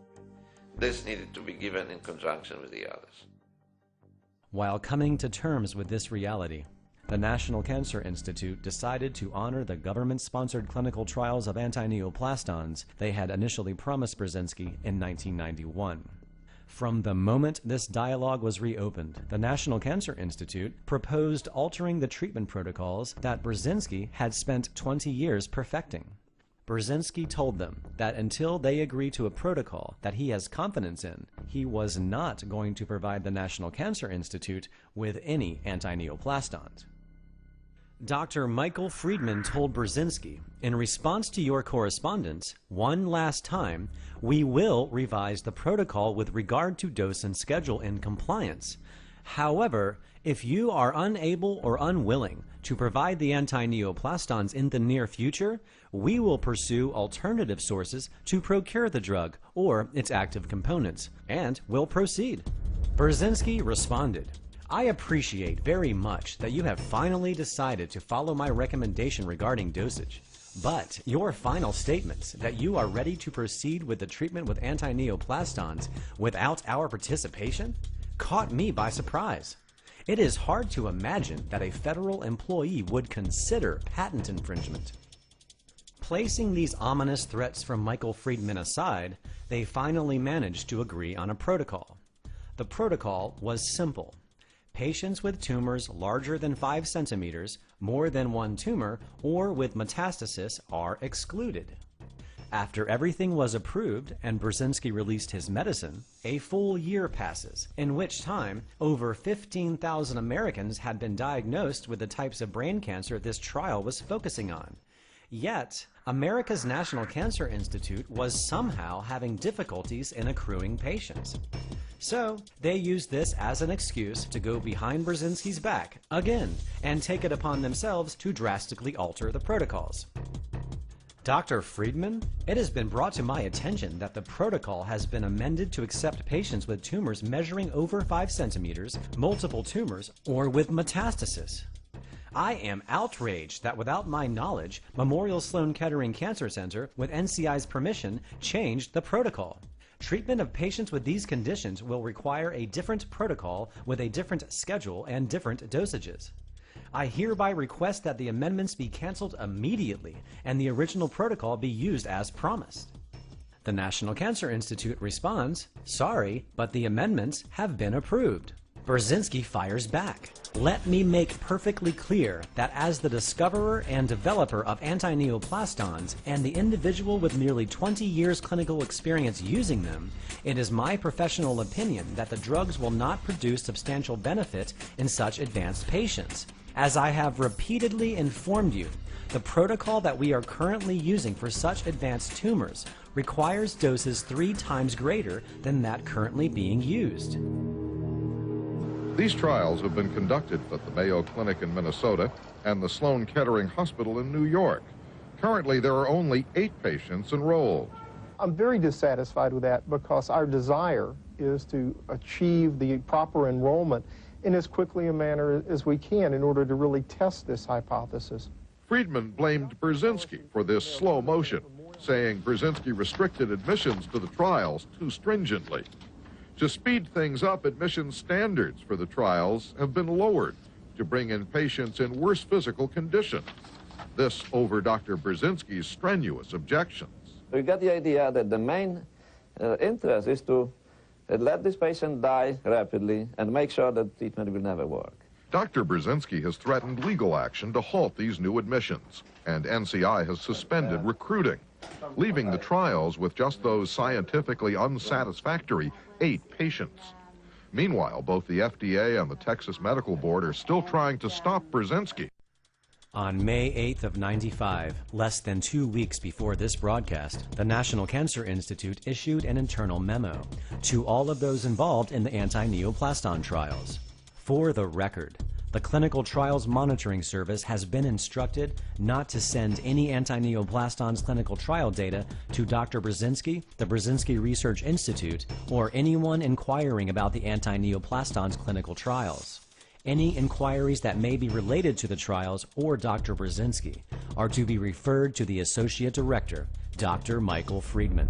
This needed to be given in conjunction with the others. While coming to terms with this reality, the National Cancer Institute decided to honor the government-sponsored clinical trials of anti-neoplastons they had initially promised Brzezinski in 1991. From the moment this dialogue was reopened, the National Cancer Institute proposed altering the treatment protocols that Brzezinski had spent 20 years perfecting. Brzezinski told them that until they agree to a protocol that he has confidence in, he was not going to provide the National Cancer Institute with any anti-neoplastons. Dr. Michael Friedman told Brzezinski, "In response to your correspondence, one last time, we will revise the protocol with regard to dose and schedule in compliance. However, if you are unable or unwilling to provide the anti-neoplastons in the near future, we will pursue alternative sources to procure the drug or its active components, and will proceed." Brzezinski responded, "I appreciate very much that you have finally decided to follow my recommendation regarding dosage. But your final statements that you are ready to proceed with the treatment with anti-neoplastons without our participation caught me by surprise. It is hard to imagine that a federal employee would consider patent infringement." Placing these ominous threats from Michael Friedman aside, they finally managed to agree on a protocol. The protocol was simple. Patients with tumors larger than 5 centimeters, more than one tumor, or with metastasis are excluded. After everything was approved and Brzezinski released his medicine, a full year passes, in which time over 15,000 Americans had been diagnosed with the types of brain cancer this trial was focusing on. Yet, America's National Cancer Institute was somehow having difficulties in accruing patients. So they used this as an excuse to go behind Brzezinski's back again and take it upon themselves to drastically alter the protocols. Dr. Friedman, it has been brought to my attention that the protocol has been amended to accept patients with tumors measuring over 5 centimeters, multiple tumors, or with metastasis. I am outraged that without my knowledge, Memorial Sloan Kettering Cancer Center, with NCI's permission, changed the protocol. Treatment of patients with these conditions will require a different protocol with a different schedule and different dosages. I hereby request that the amendments be canceled immediately and the original protocol be used as promised. The National Cancer Institute responds, sorry, but the amendments have been approved. Brzezinski fires back. Let me make perfectly clear that as the discoverer and developer of anti-neoplastons and the individual with nearly 20 years clinical experience using them, it is my professional opinion that the drugs will not produce substantial benefit in such advanced patients. As I have repeatedly informed you, the protocol that we are currently using for such advanced tumors requires doses 3 times greater than that currently being used. These trials have been conducted at the Mayo Clinic in Minnesota and the Sloan Kettering Hospital in New York. Currently, there are only 8 patients enrolled. I'm very dissatisfied with that because our desire is to achieve the proper enrollment in as quickly a manner as we can in order to really test this hypothesis. Friedman blamed Brzezinski for this slow motion, saying Brzezinski restricted admissions to the trials too stringently. To speed things up, admission standards for the trials have been lowered to bring in patients in worse physical condition. This over Dr. Brzezinski's strenuous objections. We got the idea that the main interest is to let this patient die rapidly and make sure that treatment will never work. Dr. Brzezinski has threatened legal action to halt these new admissions, and NCI has suspended recruiting, leaving the trials with just those scientifically unsatisfactory 8 patients. Meanwhile, both the FDA and the Texas Medical Board are still trying to stop Brzezinski. On May 8th of '95, less than 2 weeks before this broadcast, the National Cancer Institute issued an internal memo to all of those involved in the anti-neoplaston trials. For the record, the Clinical Trials Monitoring Service has been instructed not to send any anti-neoplastons clinical trial data to Dr. Brzezinski, the Brzezinski Research Institute, or anyone inquiring about the anti-neoplastons clinical trials. Any inquiries that may be related to the trials or Dr. Brzezinski are to be referred to the Associate Director, Dr. Michael Friedman.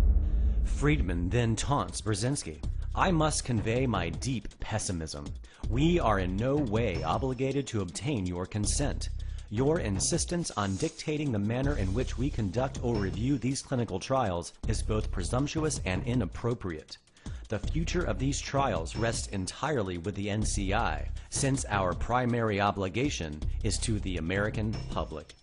Friedman then taunts Brzezinski. I must convey my deep pessimism. We are in no way obligated to obtain your consent. Your insistence on dictating the manner in which we conduct or review these clinical trials is both presumptuous and inappropriate. The future of these trials rests entirely with the NCI, since our primary obligation is to the American public.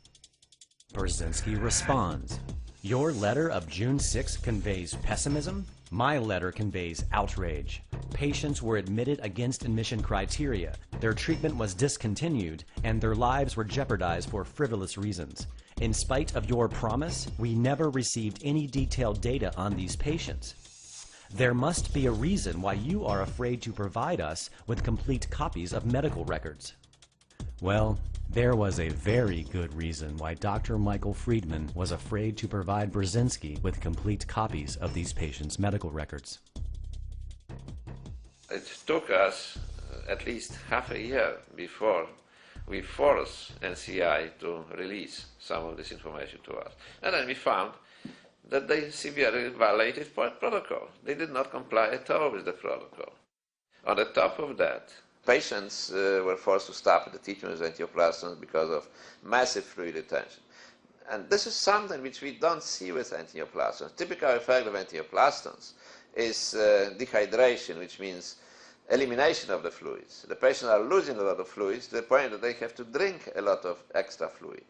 Brzezinski responds, your letter of June 6 conveys pessimism. My letter conveys outrage. Patients were admitted against admission criteria, their treatment was discontinued, and their lives were jeopardized for frivolous reasons. In spite of your promise, we never received any detailed data on these patients. There must be a reason why you are afraid to provide us with complete copies of medical records. Well, there was a very good reason why Dr. Michael Friedman was afraid to provide Brzezinski with complete copies of these patients' medical records. It took us at least half a year before we forced NCI to release some of this information to us. And then we found that they severely violated protocol. They did not comply at all with the protocol. On the top of that, patients were forced to stop the treatment with antineoplastons because of massive fluid retention. And this is something which we don't see with antineoplastons. Typical effect of antineoplastons is dehydration, which means elimination of the fluids. The patients are losing a lot of fluids to the point that they have to drink a lot of extra fluid.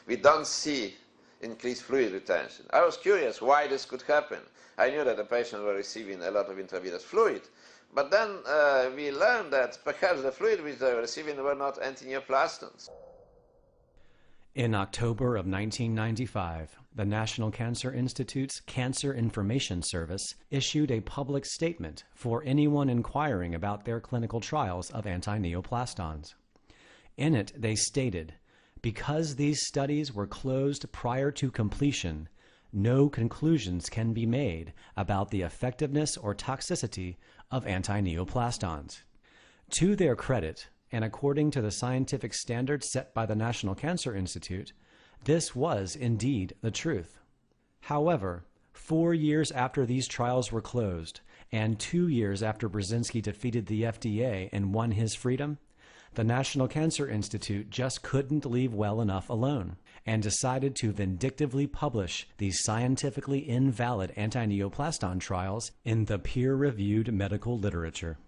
We don't see increased fluid retention. I was curious why this could happen. I knew that the patients were receiving a lot of intravenous fluid, but then we learned that perhaps the fluid which they were receiving were not antineoplastons. In October of 1995, the National Cancer Institute's Cancer Information Service issued a public statement for anyone inquiring about their clinical trials of anti-neoplastons. In it, they stated, "Because these studies were closed prior to completion, no conclusions can be made about the effectiveness or toxicity of anti-neoplastons." To their credit, and according to the scientific standards set by the National Cancer Institute, this was indeed the truth. However, 4 years after these trials were closed, and 2 years after Brzezinski defeated the FDA and won his freedom, the National Cancer Institute just couldn't leave well enough alone, and decided to vindictively publish these scientifically invalid anti-neoplaston trials in the peer-reviewed medical literature.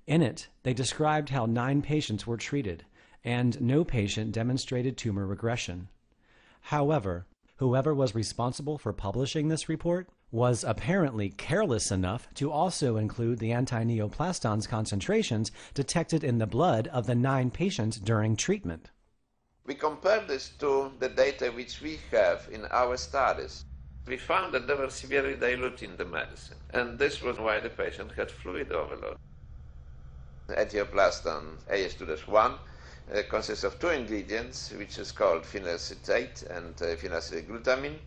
In it, they described how 9 patients were treated, and no patient demonstrated tumor regression. However, whoever was responsible for publishing this report was apparently careless enough to also include the anti-neoplastons concentrations detected in the blood of the 9 patients during treatment. We compared this to the data which we have in our studies. We found that they were severely diluting the medicine, and this was why the patient had fluid overload. Antioplaston AS2-1 consists of 2 ingredients, which is called phenylacetate and phenylacetylglutamine,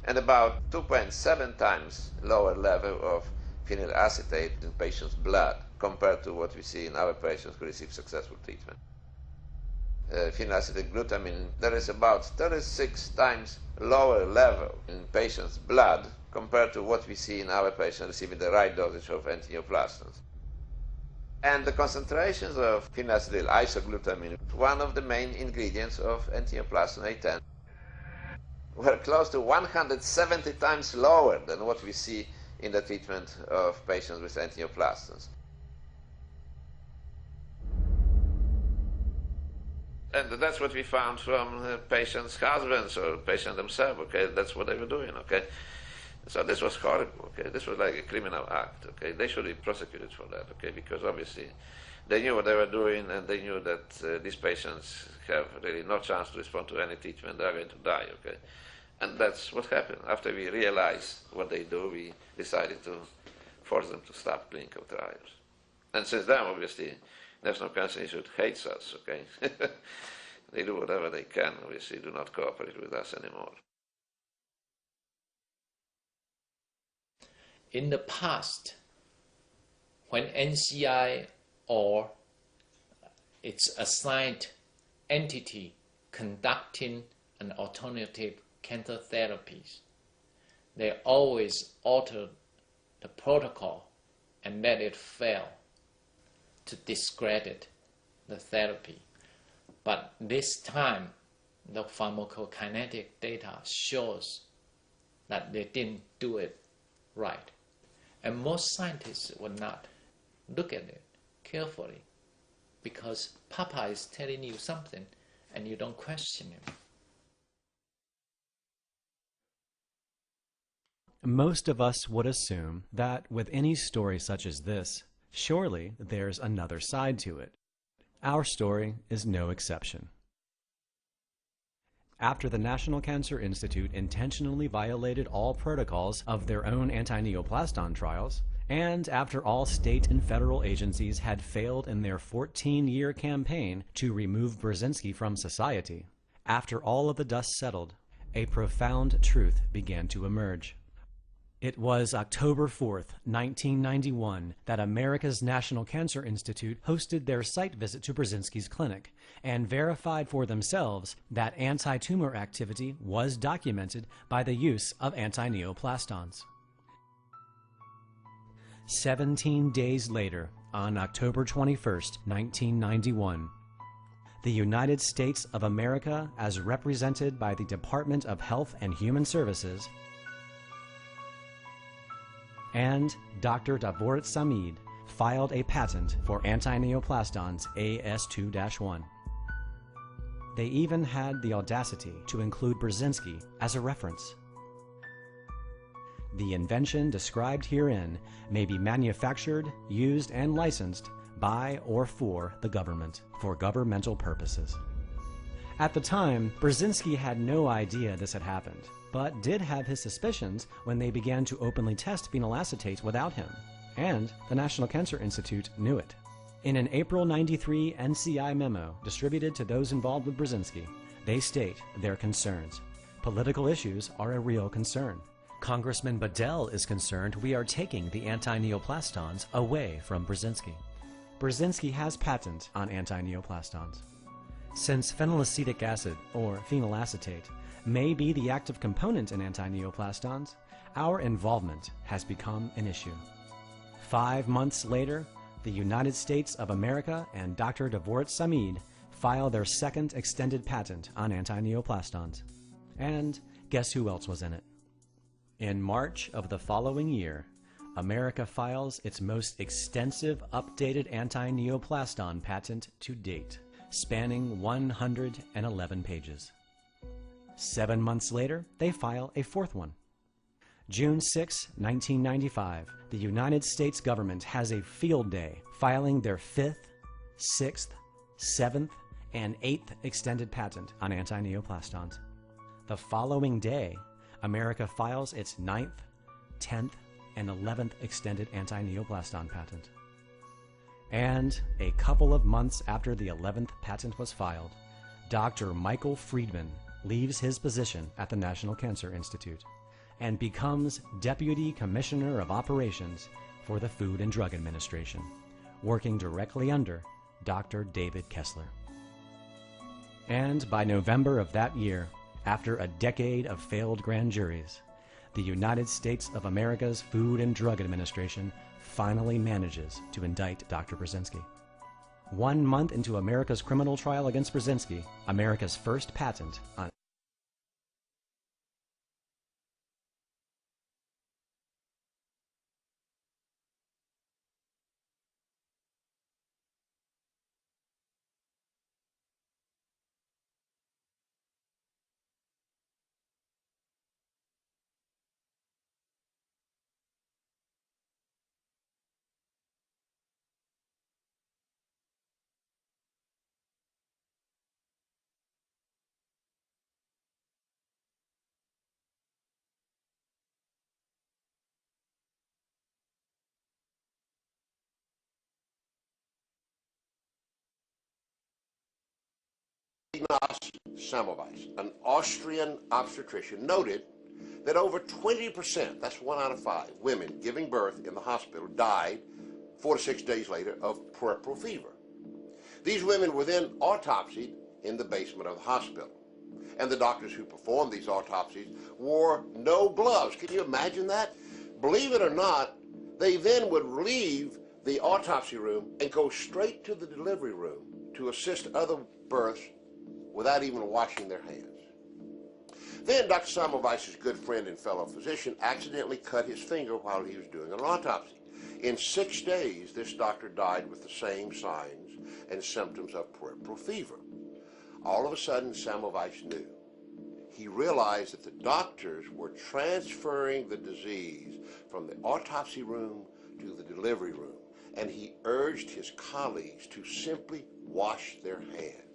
and about 2.7 times lower level of phenylacetate in patients' blood compared to what we see in our patients who receive successful treatment. Phenylacetylglutamine, there is about 36 times lower level in patients' blood compared to what we see in our patients receiving the right dosage of antineoplastons. And the concentrations of phenylacetyl isoglutamine, one of the main ingredients of antineoplaston A10, were close to 170 times lower than what we see in the treatment of patients with antineoplastons. And that's what we found from patients' husbands or patients themselves, okay? That's what they were doing, okay? So this was horrible, okay? This was like a criminal act, okay? They should be prosecuted for that, okay? Because obviously they knew what they were doing, and they knew that these patients have really no chance to respond to any treatment. They are going to die, okay? And that's what happened. After we realized what they do, we decided to force them to stop clinical trials. And since then, obviously, National Cancer Institute hates us, okay? They do whatever they can, obviously, do not cooperate with us anymore. In the past, when NCI or its assigned entity conducting an alternative cancer therapies, they always alter the protocol and let it fail to discredit the therapy. But this time, the pharmacokinetic data shows that they didn't do it right. And most scientists would not look at it carefully because Papa is telling you something and you don't question him. Most of us would assume that with any story such as this, surely there's another side to it. Our story is no exception. After the National Cancer Institute intentionally violated all protocols of their own anti-neoplaston trials, and after all state and federal agencies had failed in their 14-year campaign to remove Brzezinski from society, after all of the dust settled, a profound truth began to emerge. It was October 4th, 1991, that America's National Cancer Institute hosted their site visit to Brzezinski's clinic and verified for themselves that anti-tumor activity was documented by the use of anti-neoplastons. 17 days later, on October 21st, 1991, the United States of America, as represented by the Department of Health and Human Services, and Dr. Davorit Samid filed a patent for anti-neoplastons AS2-1. They even had the audacity to include Brzezinski as a reference. The invention described herein may be manufactured, used, and licensed by or for the government for governmental purposes. At the time, Brzezinski had no idea this had happened, but did have his suspicions when they began to openly test phenylacetate without him, and the National Cancer Institute knew it. In an April '93 NCI memo distributed to those involved with Brzezinski, they state their concerns. Political issues are a real concern. Congressman Bedell is concerned we are taking the anti-neoplastons away from Brzezinski. Brzezinski has patent on anti-neoplastons. Since phenylacetic acid, or phenylacetate, may be the active component in anti-neoplastons, our involvement has become an issue. 5 months later, the United States of America and Dr. Dvorak Samid file their second extended patent on anti-neoplastons. And guess who else was in it? In March of the following year, America files its most extensive updated anti-neoplaston patent to date, spanning 111 pages. 7 months later, they file a fourth one. June 6, 1995, the United States government has a field day filing their 5th, 6th, 7th, and 8th extended patent on anti-neoplastons. The following day, America files its 9th, 10th, and 11th extended anti-neoplaston patent. And a couple of months after the 11th patent was filed, Dr. Michael Friedman leaves his position at the National Cancer Institute and becomes Deputy Commissioner of Operations for the Food and Drug Administration, working directly under Dr. David Kessler. And by November of that year, after a decade of failed grand juries, the United States of America's Food and Drug Administration finally manages to indict Dr. Brzezinski. 1 month into America's criminal trial against Brzezinski, America's first patent on Semmelweis, an Austrian obstetrician, noted that over 20%, that's 1 out of 5, women giving birth in the hospital died 4 to 6 days later of puerperal fever. These women were then autopsied in the basement of the hospital. And the doctors who performed these autopsies wore no gloves. Can you imagine that? Believe it or not, they then would leave the autopsy room and go straight to the delivery room to assist other births without even washing their hands. Then Dr. Semmelweis's good friend and fellow physician accidentally cut his finger while he was doing an autopsy. In 6 days, this doctor died with the same signs and symptoms of puerperal fever. All of a sudden, Semmelweis knew. He realized that the doctors were transferring the disease from the autopsy room to the delivery room, and he urged his colleagues to simply wash their hands.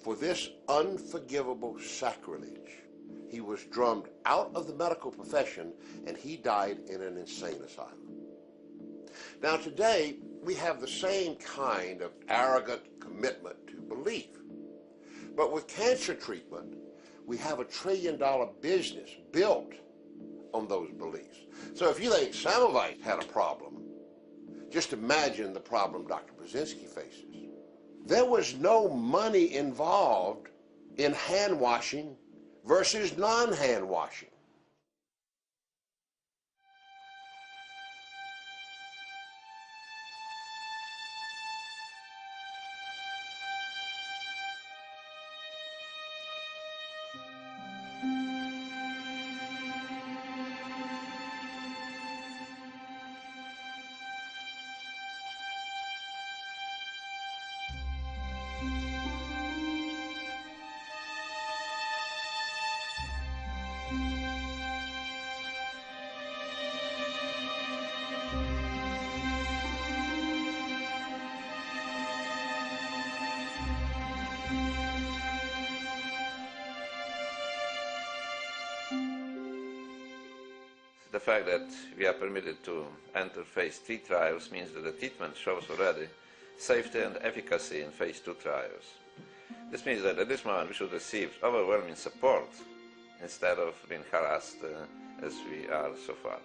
For this unforgivable sacrilege, he was drummed out of the medical profession, and he died in an insane asylum. Now today, we have the same kind of arrogant commitment to belief. But with cancer treatment, we have a $1 trillion business built on those beliefs. So if you think Semmelweis had a problem, just imagine the problem Dr. Brzezinski faces. There was no money involved in hand washing versus non-hand washing. fact that we are permitted to enter phase 3 trials means that the treatment shows already safety and efficacy in phase 2 trials. This means that at this moment we should receive overwhelming support instead of being harassed as we are so far.